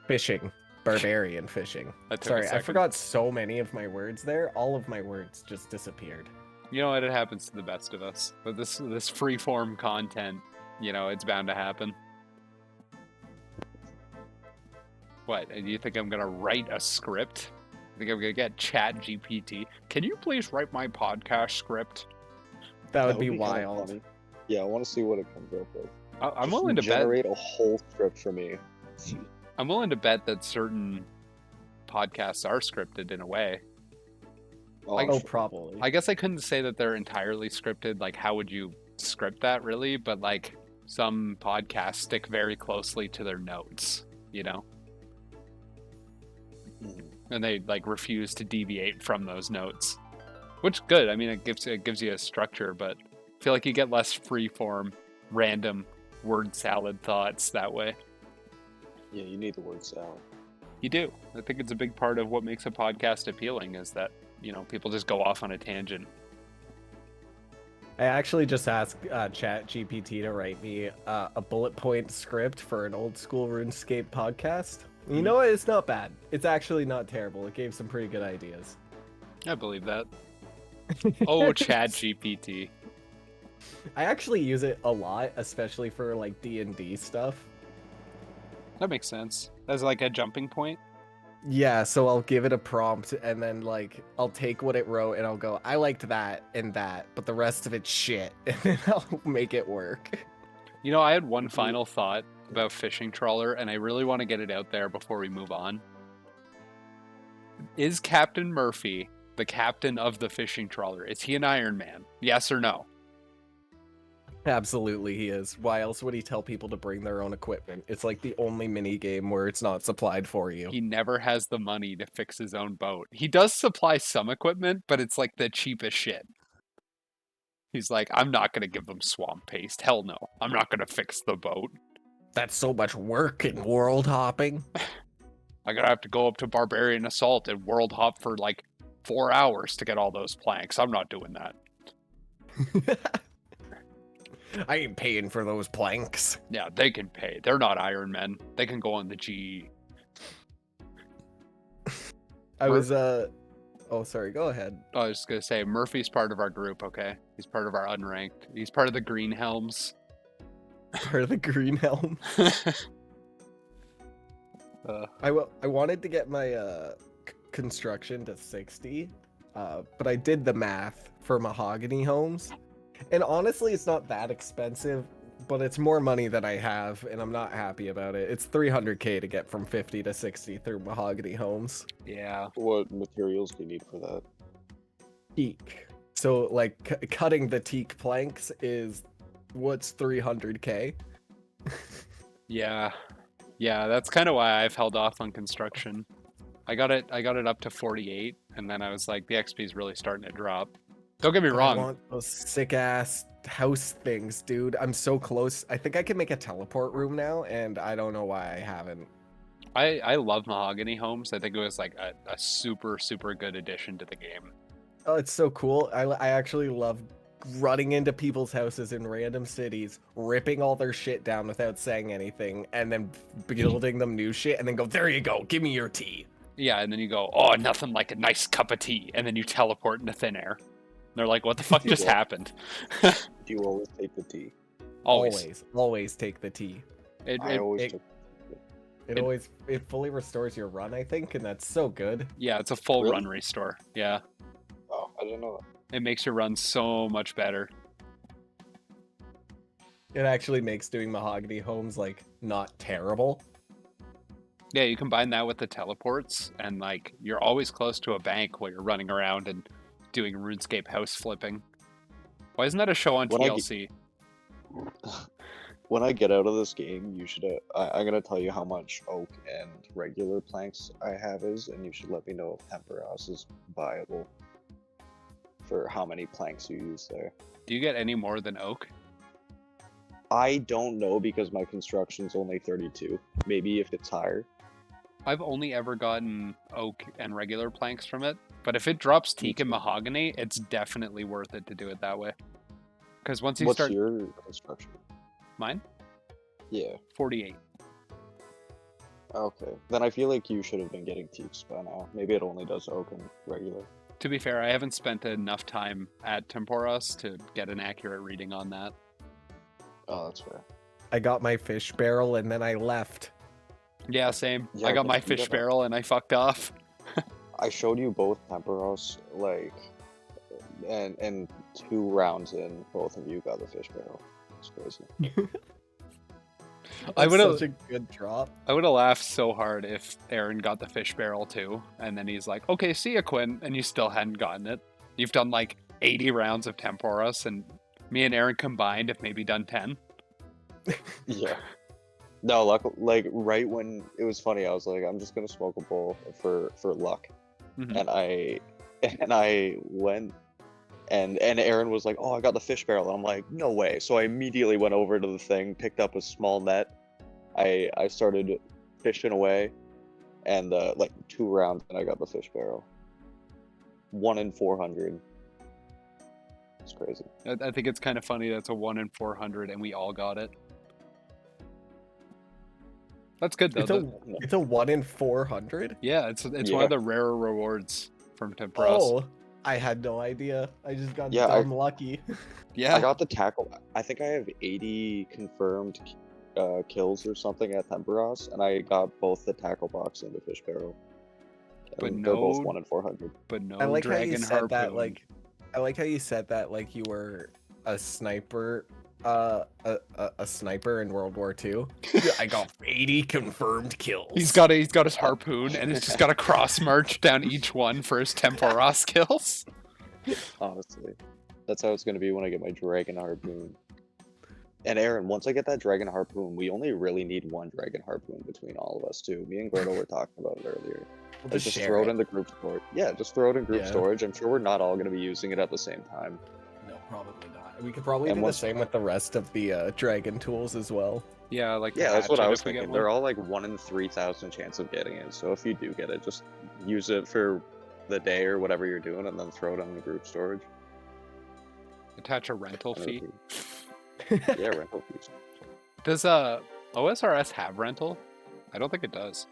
fishing, barbarian fishing. That took a Sorry, I second. forgot so many of my words there. All of my words just disappeared. You know what? It happens to the best of us. But this free form content, it's bound to happen. What? Do you think I'm gonna write a script? I think I'm gonna get Chat GPT. Can you please write my podcast script? That would be kinda wild. funny. Yeah, I want to see what it comes up with. I'm Just willing to bet. generate a whole script for me. I'm willing to bet that certain podcasts are scripted in a way. I'm Oh, sure. probably. I guess I couldn't say that they're entirely scripted. Like, how would you script that really? But like, some podcasts stick very closely to their notes, Mhm. and they like refuse to deviate from those notes, which good. I mean, it gives you a structure, but I feel like you get less free form, random word salad thoughts that way. Yeah, you need the word salad. You do. I think it's a big part of what makes a podcast appealing is that people just go off on a tangent. I actually just asked Chat GPT to write me a bullet point script for an old school RuneScape podcast. You know what? It's not bad. It's actually not terrible. It gave some pretty good ideas. I believe that. Oh, Chat GPT. I actually use it a lot, especially for like D&D stuff. That makes sense. As like a jumping point. Yeah, so I'll give it a prompt and then like I'll take what it wrote and I'll go, I liked that and that, but the rest of it's shit, and then I'll make it work. I had one final thought about Fishing Trawler, and I really want to get it out there before we move on. Is Captain Murphy the captain of the Fishing Trawler? Is he an Iron Man? Yes or no? Absolutely he is. Why else would he tell people to bring their own equipment? It's like the only mini game where it's not supplied for you. He never has the money to fix his own boat. He does supply some equipment, but it's like the cheapest shit. He's like, I'm not going to give them swamp paste. Hell no. I'm not going to fix the boat. That's so much work in world hopping. I'm going to have to go up to Barbarian Assault and world hop for like 4 hours to get all those planks. I'm not doing that. I ain't paying for those planks. Yeah, they can pay. They're not Iron Men. They can go on the GE. I was oh sorry, go ahead. I was just going to say, Murphy's part of our group, okay? He's part of our unranked. He's part of the Green Helms. Part of the green helm. I wanted to get my construction to 60, but I did the math for mahogany homes, and honestly it's not that expensive, but it's more money than I have and I'm not happy about it. It's 300k to get from 50 to 60 through mahogany homes. Yeah. What materials do you need for that? Teak. So like cutting the teak planks is what's 300k. Yeah. Yeah, that's kind of why I've held off on construction. I got it up to 48, and then I was like, the XP is really starting to drop. Don't get me I wrong. want those sick ass house things, dude. I'm so close. I think I can make a teleport room now, and I don't know why I haven't. I love mahogany homes. I think it was like a super, super good addition to the game. Oh, it's so cool. I actually love running into people's houses in random cities, ripping all their shit down without saying anything, and then building them new shit, and then go, there you go, give me your tea. Yeah, and then you go, oh, nothing like a nice cup of tea, and then you teleport into thin air. And they're like, what the fuck Do you just al- happened? Do you always take the tea? Always take the tea. I always it- took. It fully restores your run, I think, and that's so good. Yeah, it's a full Really? run restore. Yeah, Oh, I didn't know that. it makes your run so much better. It actually makes doing mahogany homes like not terrible. Yeah, you combine that with the teleports, and like you're always close to a bank while you're running around and doing RuneScape house flipping. Why isn't that a show on When I TLC? When I get out of this game, you should. I'm gonna tell you how much oak and regular planks I have and you should let me know if Temperos is viable for how many planks you use there. Do you get any more than oak? I don't know because my construction's only 32. Maybe if it's higher. I've only ever gotten oak and regular planks from it, but if it drops teak and mahogany, it's definitely worth it to do it that way. Because once you What's start your construction? mine, Yeah. 48. Okay. Then I feel like you should have been getting teaks by now. Maybe it only does oak and regular. To be fair, I haven't spent enough time at Temporos to get an accurate reading on that. Oh, that's fair. I got my fish barrel and then I left. Yeah, same. Yeah, I got my you fish got that. barrel and I fucked off. I showed you both Temperos, like, and 2 rounds in, both of you got the fish barrel. It's crazy. I That's would've- such a good drop. I would have laughed so hard if Aaron got the fish barrel too, and then he's like, "Okay, see ya, Quinn," and you still hadn't gotten it. You've done like 80 rounds of Temporos, and me and Aaron combined have maybe done 10. Yeah. No, like right when it was funny, I was like, I'm just gonna smoke a bowl for luck, Mhm. and I went, and Aaron was like, oh, I got the fish barrel, and I'm like, no way. So I immediately went over to the thing, picked up a small net, I started fishing away, and like 2 rounds, and I got the fish barrel. 1 in 400. It's crazy. I think it's kind of funny that's a 1 in 400, and we all got it. That's good though. It's a 1 in 400. Yeah, it's one Yeah. of the rarer rewards from Temporos. Oh, I had no idea. I just got Yeah, dumb lucky. Yeah, I got the tackle. I think I have 80 confirmed kills or something at Temperos, and I got both the tackle box and the fish barrel. But And they're both no- 1 in 400. but no I like how dragon you said harpoon. that like I like how you said that like you were a sniper a sniper in World War II. I got 80 confirmed kills. He's got his harpoon, and it's just got a cross march down each one for his Temporos kills. Honestly, that's how it's gonna be when I get my dragon harpoon. And Aaron, once I get that dragon harpoon, we only really need 1 dragon harpoon between all of us too. Me and Gretel were talking about it earlier. We'll Like, just share throw it in the group storage. Yeah, just throw it in group Yeah. storage. I'm sure we're not all gonna be using it at the same time. No, probably not. We could probably And do the once- same with the rest of the dragon tools as well. Yeah, like the Yeah, that's what I hatchet was if we get thinking. one. They're all like 1 in 3,000 chance of getting it. So if you do get it, just use it for the day or whatever you're doing, and then throw it in the group storage. Attach a rental And fee. it'll be- Yeah, rental fees. Does OSRS have rental? I don't think it does.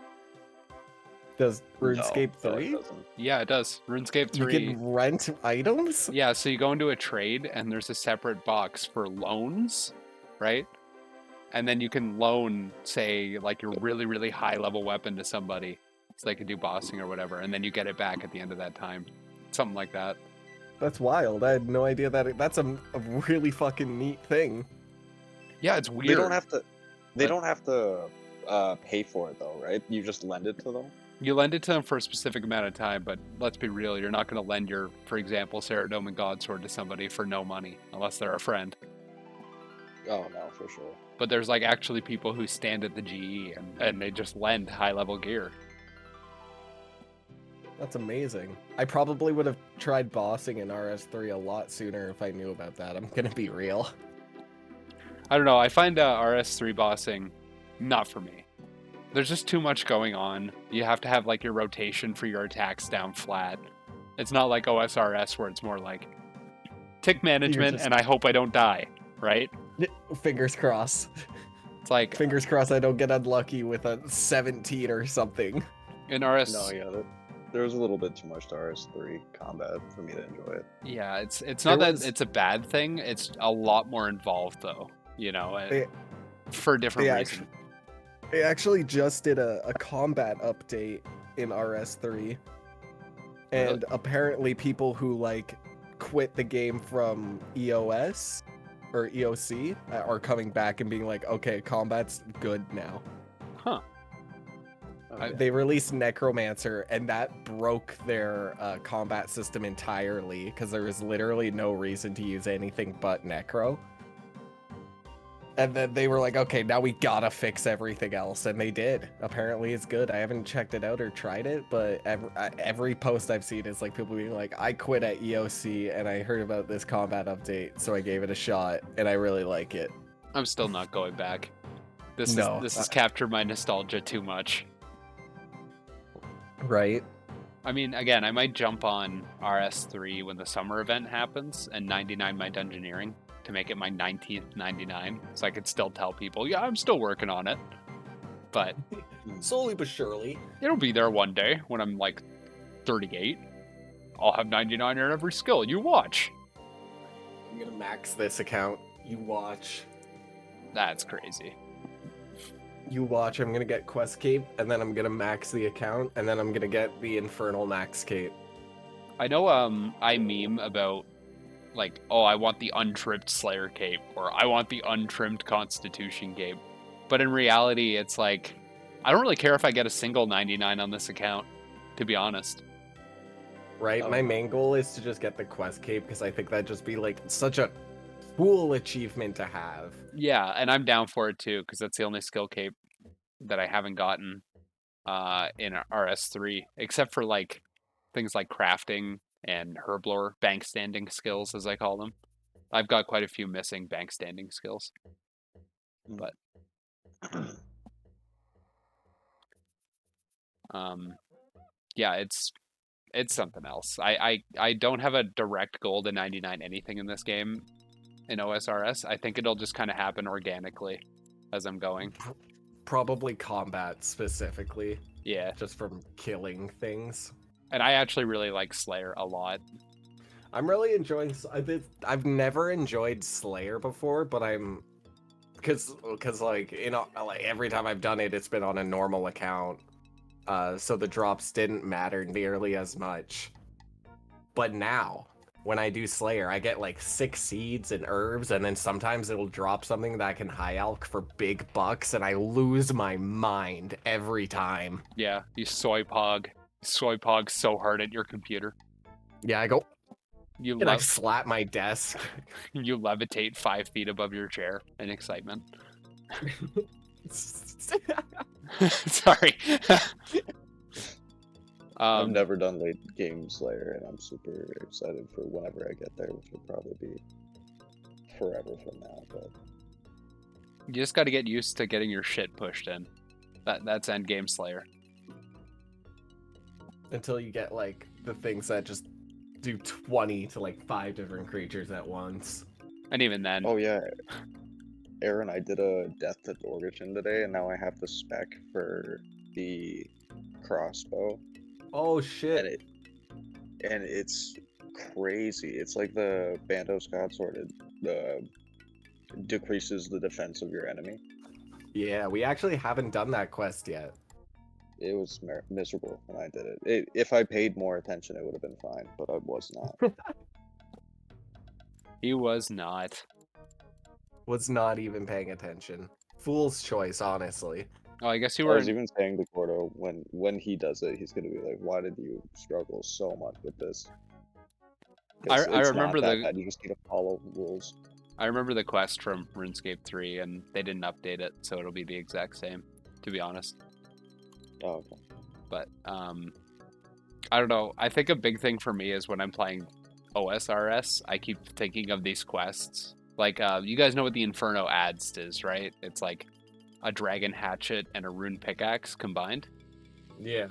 Does RuneScape No, it 3? doesn't. Yeah, it does. RuneScape You 3. can rent items? Yeah, so you go into a trade and there's a separate box for loans, right? And then you can loan, say, like your really, really high level weapon to somebody so they can do bossing or whatever, and then you get it back at the end of that time. Something like that. That's wild. I had no idea that that's a really fucking neat thing. Yeah, it's weird. They don't have to. They But- don't have to pay for it though, right? You just lend it to them. You lend it to them for a specific amount of time, but let's be real, you're not going to lend your, for example, Saradomin Godsword to somebody for no money, unless they're a friend. Oh no, for sure. But there's like actually people who stand at the GE and they just lend high level gear. That's amazing. I probably would have tried bossing in RS3 a lot sooner if I knew about that. I'm gonna be real. I don't know. I find RS3 bossing not for me. There's just too much going on. You have to have like your rotation for your attacks down flat. It's not like OSRS where it's more like tick management just- and I hope I don't die, right? Fingers crossed. It's like Fingers crossed I don't get unlucky with a 17 or something. in RS. No, yeah, there was a little bit too much to RS3 combat for me to enjoy it. Yeah, it's not There that was- it's a bad thing. It's a lot more involved though. You know, They- for different they reasons. They actually just did a combat update in RS3. And apparently people who like quit the game from EOS or EOC are coming back and being like, okay, combat's good now. Huh. They released Necromancer and that broke their combat system entirely because there was literally no reason to use anything but Necro. And then they were like, okay, now we gotta fix everything else. And they did. Apparently it's good. I haven't checked it out or tried it, but every post I've seen is like people being like, I quit at EOC and I heard about this combat update, so I gave it a shot and I really like it. I'm still not going back. This No, has captured my nostalgia too much. Right? I mean, again, I might jump on RS3 when the summer event happens and 99 my Dungeoneering to make it my 19th 99, so I could still tell people, yeah, I'm still working on it. But Slowly but surely. it'll be there one day when I'm like 38. I'll have 99 in every skill. You watch. I'm gonna max this account. You watch. That's crazy. You watch. I'm gonna get Quest Cape, and then I'm gonna max the account, and then I'm gonna get the Infernal Max Cape. I know I meme about like, oh, I want the untrimmed Slayer cape, or I want the untrimmed Constitution cape. But in reality, it's like, I don't really care if I get a single 99 on this account, to be honest. Right? My main goal is to just get the Quest Cape, because I think that'd just be like such a cool achievement to have. Yeah, and I'm down for it too, because that's the only skill cape that I haven't gotten in RS3, except for like things like crafting and herblore bank standing skills, as I call them. I've got quite a few missing bank standing skills. But yeah, it's something else. I don't have a direct goal to 99 anything in this game in OSRS. I think it'll just kind of happen organically as I'm going. Probably combat specifically, Yeah, just from killing things. and I actually really like Slayer a lot. I'm really enjoying. I've never enjoyed Slayer before, but I'm because like like every time I've done it, it's been on a normal account, so the drops didn't matter nearly as much. But now, when I do Slayer, I get like 6 seeds and herbs, and then sometimes it'll drop something that I can high alch for big bucks, and I lose my mind every time. Yeah, you soy pog so hard at your computer. Yeah, I go You and I slap my desk. you levitate 5 feet above your chair in excitement. Sorry. I've never done late game Slayer, and I'm super excited for whenever I get there, which will probably be forever from now. But You just got to get used to getting your shit pushed in. That's end game Slayer. Until you get like the things that just do 20 to like 5 different creatures at once. And even then, oh yeah, Aaron, I did a Death at Origin today, and now I have the spec for the crossbow. Oh shit! And it's crazy. It's like the Bandos Godsword. It decreases the defense of your enemy. Yeah, we actually haven't done that quest yet. It was miserable when I did it. If I paid more attention, it would have been fine, but I was not. he was not. Was not even paying attention. Fool's choice, honestly. Oh, I guess you I were. was even saying to Gordo, when he does it, he's gonna be like, "Why did you struggle so much with this?" I It's remember not that the- bad. You just need to follow rules. I remember the quest from RuneScape 3, and they didn't update it, so it'll be the exact same, to be honest. Oh, okay. But I don't know. I think a big thing for me is when I'm playing OSRS, I keep thinking of these quests. Like, you guys know what the Inferno Adst is, right? It's like a dragon hatchet and a rune pickaxe combined. Yeah.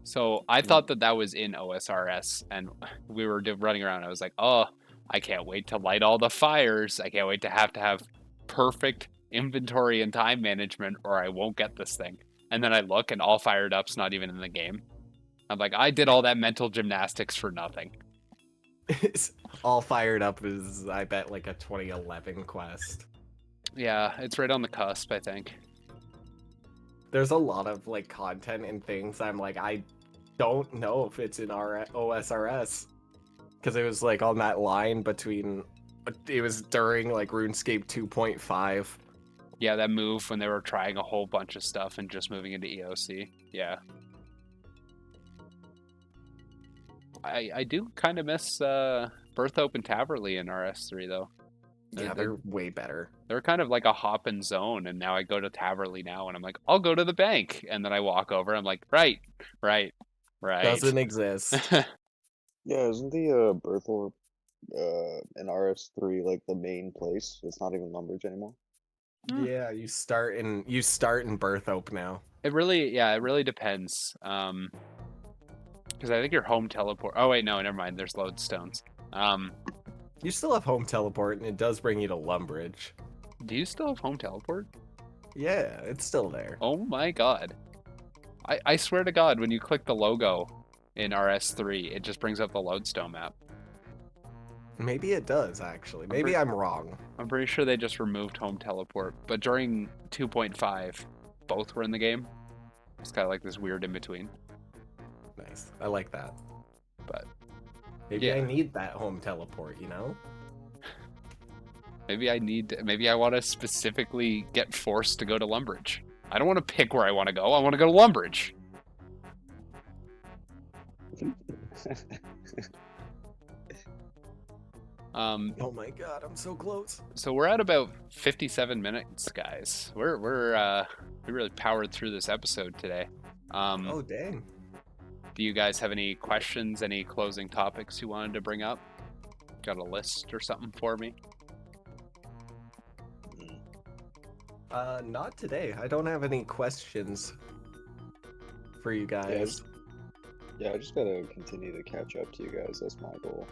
So I thought that that was in OSRS, and we were running around. I was like, oh, I can't wait to light all the fires. I can't wait to have perfect inventory and time management, or I won't get this thing. And then I look, and all fired up's not even in the game. I'm like, I did all that mental gymnastics for nothing. It's all fired up is, I bet, like a 2011 quest. Yeah, it's right on the cusp, I think. There's a lot of like content and things I'm like, I don't know if it's in our OSRS. Because it was like on that line between, it was during like RuneScape 2.5. Yeah, that move when they were trying a whole bunch of stuff and just moving into EOC. Yeah. I do kind of miss Berthope and Taverley in RS3 though. Yeah, they're way better. They're kind of like a hop and zone, and now I go to Taverley now, and I'm like, I'll go to the bank, and then I walk over, I'm like, right. Doesn't exist. Yeah, isn't the Berthorpe in RS3 like the main place? It's not even Lumbridge anymore. Yeah, you start in Berthope now. It really depends. Because I think your home teleport. Oh wait, no, never mind. There's lodestones. You still have home teleport, and it does bring you to Lumbridge. Do you still have home teleport? Yeah, it's still there. Oh my god. I swear to God, when you click the logo in RS3, it just brings up the lodestone map. Maybe it does, actually. Maybe I'm wrong. I'm pretty sure they just removed home teleport, but during 2.5, both were in the game. It's kind of like this weird in between. Nice. I like that. But maybe I need that home teleport, you know? Maybe I want to specifically get forced to go to Lumbridge. I don't want to pick where I want to go. I want to go to Lumbridge. Oh my god, I'm so close. So we're at about 57 minutes, guys. We really powered through this episode today. Oh dang. Do you guys have any questions, any closing topics you wanted to bring up? Got a list or something for me? Not today. I don't have any questions for you guys. Yeah, I just gotta continue to catch up to you guys. That's my goal.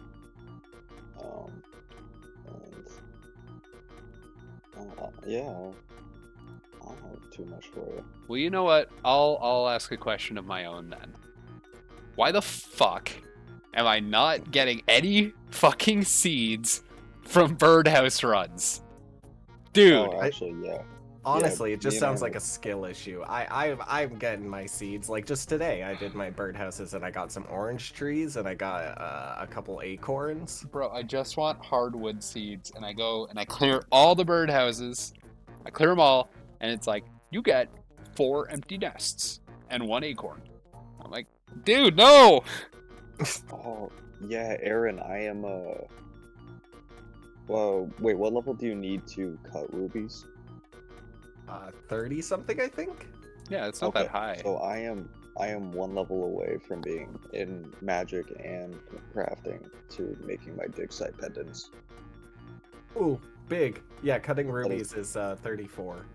Yeah, I don't have too much for you. Well, you know what? I'll ask a question of my own then. Why the fuck am I not getting any fucking seeds from birdhouse runs? Dude. Oh, actually, yeah. Honestly, Yeah, it just me and sounds I like a skill issue. I'm getting my seeds. Like just today, I did my birdhouses and I got some orange trees and I got a couple acorns. Bro, I just want hardwood seeds, and I go and I clear all the birdhouses. I clear them all, and it's like, you get 4 empty nests and 1 acorn. I'm like, dude, no! Oh, yeah, Aaron, I am, well, wait, what level do you need to cut rubies? 30 something, I think. Yeah, it's not that high. So I am 1 level away from being in magic and crafting to making my dig site pendants. Ooh, big. Yeah, cutting rubies is 34.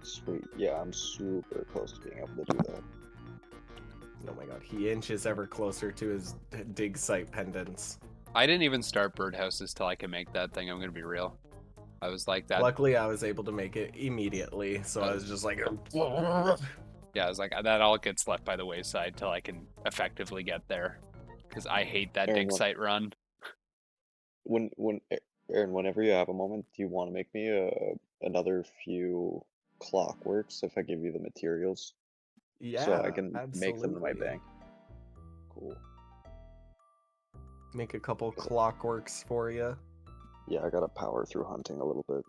Sweet. Yeah, I'm super close to being able to do that. Oh my god, he inches ever closer to his dig site pendants. I didn't even start birdhouses till I could make that thing. I'm gonna be real. I was like that. Luckily, I was able to make it immediately, so I was just like, yeah, I was like, that all gets left by the wayside till I can effectively get there, because I hate that dig site run. Aaron, whenever you have a moment, do you want to make me another few clockworks if I give you the materials? yeah, so I can absolutely. make them in my bank. Cool. Make a couple clockworks for you. Yeah, I gotta power through hunting a little bit.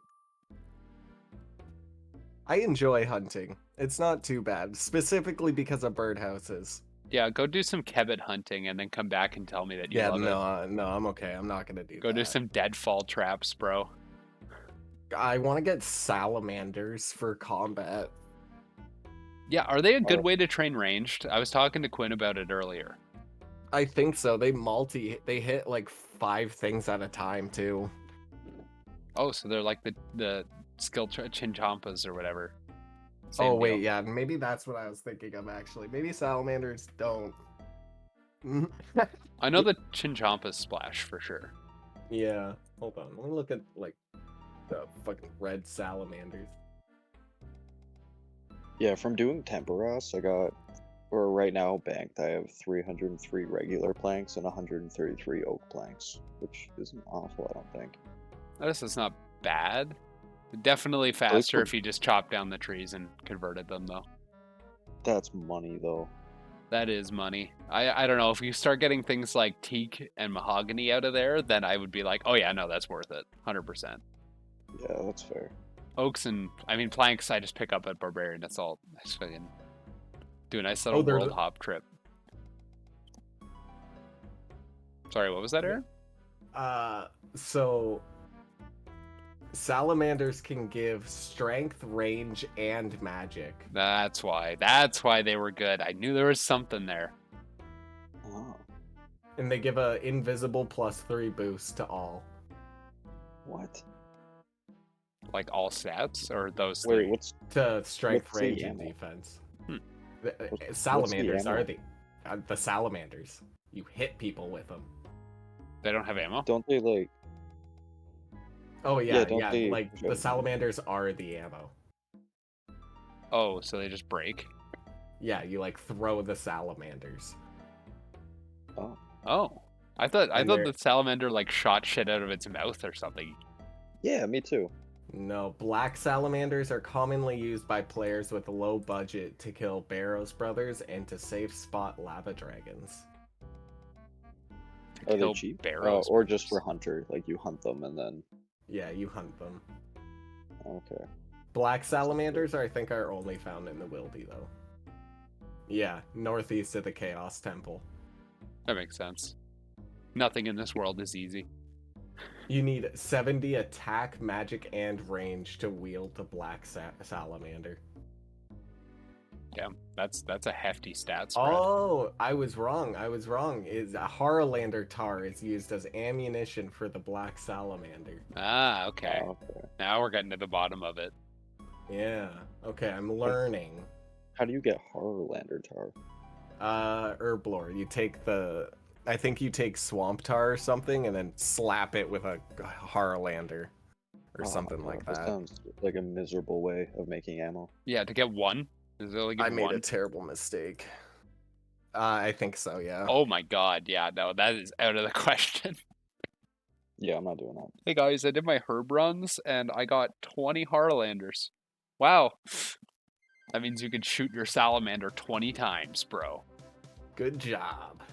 I enjoy hunting. It's not too bad, specifically because of birdhouses. Yeah, go do some kebbit hunting and then come back and tell me that you love it. No, I'm okay. I'm not gonna do that. Go do some deadfall traps, bro. I want to get salamanders for combat. Yeah, are they a good Oh. way to train ranged? I was talking to Quinn about it earlier. I think so. They hit like 5 things at a time too. Oh, so they're like the skill chinchampas or whatever. Oh Same wait, deal. yeah, maybe that's what I was thinking of actually. Maybe salamanders don't. I know the chinchampas splash for sure. Yeah. Hold on. Let me look at like the fucking red salamanders. Yeah, from doing Temperos, I got, or right now banked, I have 303 regular planks and 133 oak planks, which isn't awful, I don't think. This is not bad. Definitely least faster for- if you just chopped down the trees and converted them, though. That's money, though. That is money. I don't know. If you start getting things like teak and mahogany out of there, then I would be like, oh yeah, no, that's worth it. 100%. Yeah, that's fair. Oaks and, I mean, planks I just pick up at Barbarian. That's all. I just fucking do a nice little they're world the- hop trip. Sorry, what was that, Aaron? So salamanders can give strength, range, and magic. That's why. That's why they were good. I knew there was something there. Oh, And they give a invisible +3 boost to all. what? Like all stats or those Wait, three? what's To strength, What's the range, and ammo? defense. Hmm. Salamanders ammo? are the salamanders. You hit people with them. They don't have ammo? don't they like? Oh yeah, don't yeah. they Like show the them? salamanders are the ammo. Oh, so they just break? Yeah, you like throw the salamanders. Oh, Oh. I thought And the they're- salamander like shot shit out of its mouth or something. yeah, me too. No, black salamanders are commonly used by players with a low budget to kill Barrows brothers and to safe spot lava dragons. To Are they kill cheap? Barrows Or just for brothers. hunter? Like you hunt them and then. Yeah, you hunt them. Okay. Black salamanders I think are only found in the Wildy though. Yeah, northeast of the Chaos Temple. That makes sense. Nothing in this world is easy. You need 70 attack, magic, and range to wield the black salamander. Damn, that's a hefty stat spread. Oh, I was wrong. Is a Harlander tar is used as ammunition for the black salamander. Ah, okay. Oh, okay. Now we're getting to the bottom of it. Yeah. Okay, I'm learning. How do you get Harlander tar? Herblore. I think you take swamp tar or something and then slap it with a Harlander or Oh, something like That that. sounds like a miserable way of making ammo. Yeah, to get one. Is it only I get made one? a terrible mistake. I think so, yeah. Oh my god, yeah, no, that is out of the question. Yeah, I'm not doing that. Hey guys, I did my herb runs and I got 20 Harlanders. Wow. That means you could shoot your salamander 20 times, bro. Good job.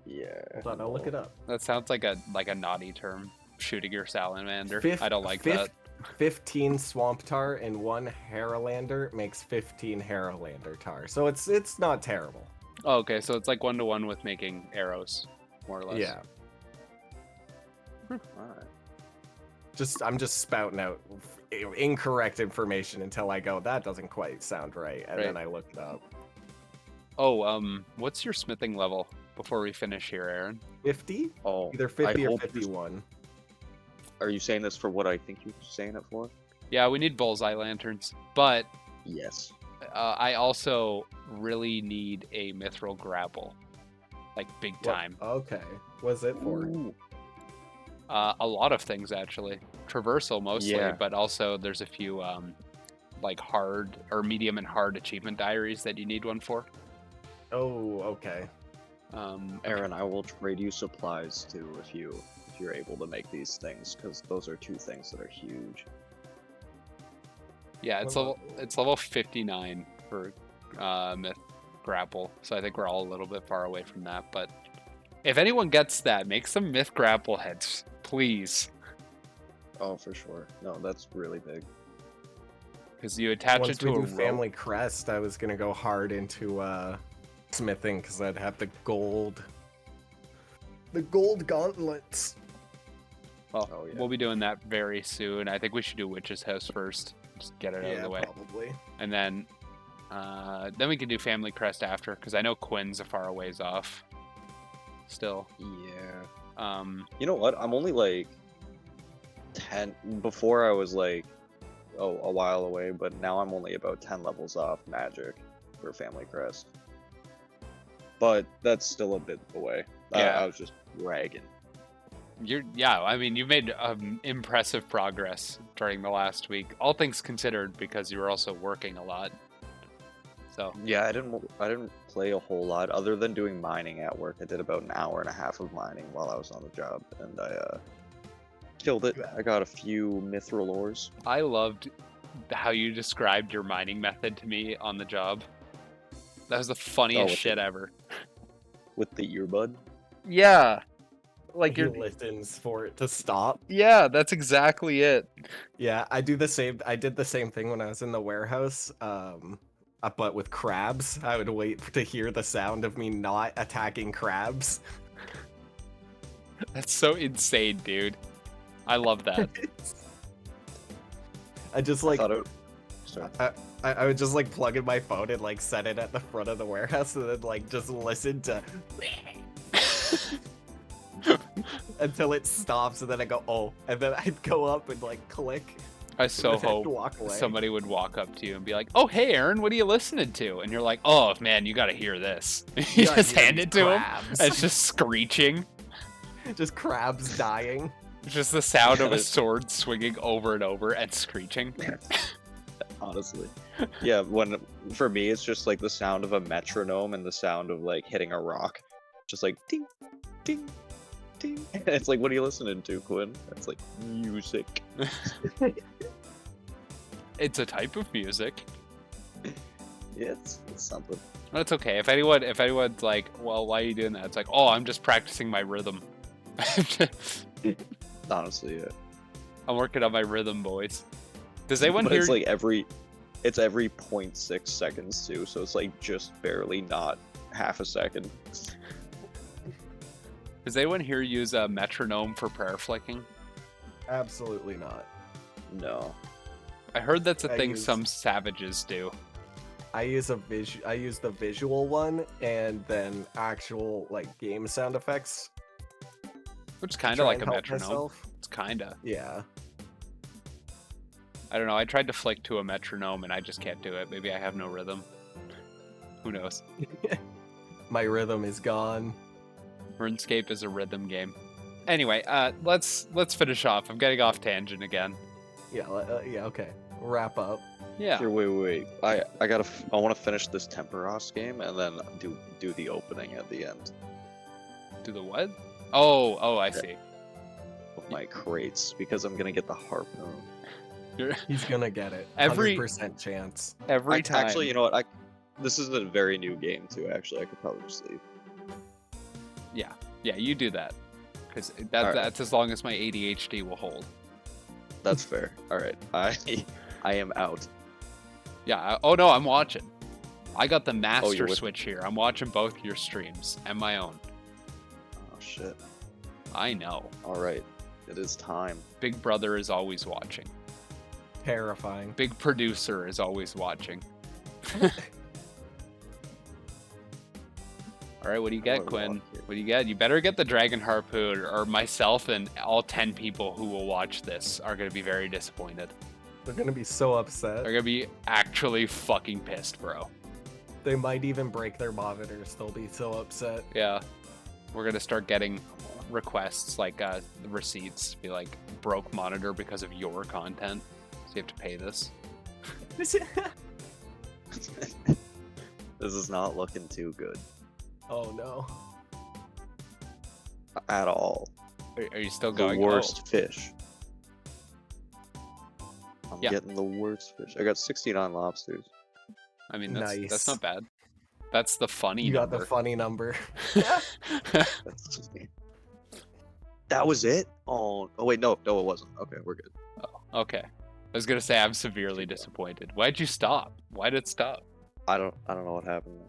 Yeah. Hold on, I'll look it up. That sounds like a naughty term. Shooting your salamander. Fif- I don't like fif- that. 15 swamp tar and 1 Harlander makes 15 Harlander tar. So it's not terrible. Oh, okay, so it's like 1-to-1 with making arrows, more or less. Yeah. Alright. I'm just spouting out incorrect information until I go, that doesn't quite sound right. And then I look it up. Oh, what's your smithing level before we finish here, Aaron? 50? Oh, Either 50 or hope this- 51. Are you saying this for what I think you're saying it for? Yeah, we need bullseye lanterns, but Yes. I also really need a mithril grapple, like big What- time. Okay. What's it for? Ooh. A lot of things actually, traversal mostly, Yeah. but also there's a few like hard or medium and hard achievement diaries that you need one for. Oh, okay. Aaron, I will trade you supplies too if you're able to make these things, because those are 2 things that are huge. Yeah, it's level 59 for myth grapple, so I think we're all a little bit far away from that. But if anyone gets that, make some myth grapple heads, please, Oh, for sure. No, that's really big. because you attach Once it to we a do rope. family crest, I was gonna go hard into smithing because I'd have the gold gauntlets. Well, Oh, yeah. we'll be doing that very soon. I think we should do Witch's House first, just get it out of Yeah, the way, probably. and then Then we can do Family Crest after, because I know Quinn's a far ways off. Still. Yeah. You know what? I'm only like 10. Before I was like, a while away, but now I'm only about 10 levels off Magic for Family Crest. But that's still a bit away. Yeah. I was just bragging. I mean, you made impressive progress during the last week, all things considered, because you were also working a lot. So yeah, I didn't play a whole lot other than doing mining at work. I did about an hour and a half of mining while I was on the job, and I killed it. I got a few mithril ores. I loved how you described your mining method to me on the job. That was the funniest shit ever. With the earbud? Yeah. Like he listens for it to stop. Yeah, that's exactly it. Yeah, I did the same thing when I was in the warehouse. But with crabs, I would wait to hear the sound of me not attacking crabs. That's so insane, dude. I love that. I just like I would just like plug in my phone and like set it at the front of the warehouse and then like just listen to until it stops, and then I go, oh, and then I'd go up and like click. I so hope somebody would walk up to you and be like, oh, hey, Aaron, what are you listening to? And you're like, oh, man, you got to hear this. You just hand it to him. It's just screeching. Just crabs dying. Just the sound of a sword swinging over and over and screeching. Honestly. Yeah, for me, it's just like the sound of a metronome and the sound of like hitting a rock. Just like ding, ding, ding. And it's like, what are you listening to, Quinn? It's like music. It's a type of music. Yeah, it's something. That's okay. If anyone's like, well, why are you doing that? It's like, oh, I'm just practicing my rhythm. Honestly, yeah. I'm working on my rhythm, boys. Does anyone hear? It's like every 0.6 seconds too, so it's like just barely not half a second. Does anyone here use a metronome for prayer flicking? Absolutely not. No. I heard that's a thing some savages do. I use the visual one and then actual like game sound effects. Which is kind of like a metronome. It's kind of. Yeah. I don't know. I tried to flick to a metronome and I just can't do it. Maybe I have no rhythm. Who knows? My rhythm is gone. RuneScape is a rhythm game. Anyway, let's finish off. I'm getting off tangent again. Yeah. Yeah. Okay. Wrap up. Yeah. Here, wait. I want to finish this Temperos game and then do the opening at the end. Do the what? Oh, I see. With my crates, because I'm gonna get the harpoon. He's gonna get it. 100% chance. Every time. Actually, you know what? This is a very new game too. Actually, I could probably just leave. Yeah, you do that, because that's as long as my ADHD will hold. That's fair. All right, I am out. Yeah. Oh no, I'm watching. I got the master switch here. I'm watching both your streams and my own. Oh shit. I know. All right, it is time. Big brother is always watching. Terrifying. Big producer is always watching. All right, what do you get, Quinn? What do you get? You better get the dragon harpoon, or myself and all 10 people who will watch this are going to be very disappointed. They're going to be so upset. They're going to be actually fucking pissed, bro. They might even break their monitors. They'll be so upset. Yeah. We're going to start getting requests, like the receipts, be like, broke monitor because of your content. So you have to pay this. This is not looking too good. Oh no. At all. Are you still going? The worst fish. I'm getting the worst fish. I got 69 lobsters. I mean, that's not bad. That's the funny number. You got the funny number. That was it? Oh wait, no, it wasn't. Okay, we're good. Oh, okay. I was gonna say I'm severely disappointed. Why'd you stop? Why did it stop? I don't know what happened.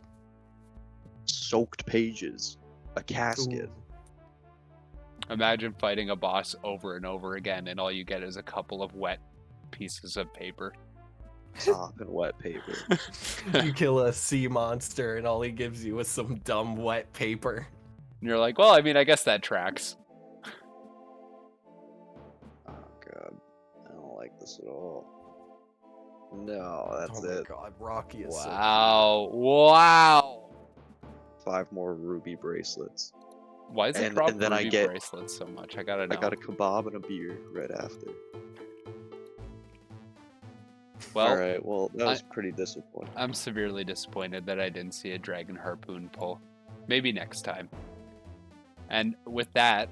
Soaked pages, a casket. Ooh. Imagine fighting a boss over and over again, and all you get is a couple of wet pieces of paper. Top and wet paper. You kill a sea monster and all he gives you is some dumb wet paper. And you're like, well, I mean, I guess that tracks. Oh god, I don't like this at all. No, that's Oh my it. god, Rocky is so Wow. Wow. 5 more ruby bracelets. Why is it And drop then I ruby get- bracelets so much? I gotta know. I got a kebab and a beer right after. Well, Alright, well, that was pretty disappointing. I'm severely disappointed that I didn't see a dragon harpoon pull. Maybe next time. And with that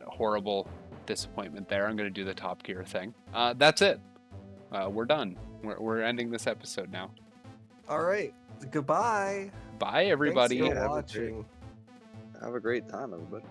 horrible disappointment there, I'm going to do the Top Gear thing. That's it. We're done. We're ending this episode now. All right, goodbye. Bye, everybody. Thanks Yeah, for watching. Have a great time, everybody.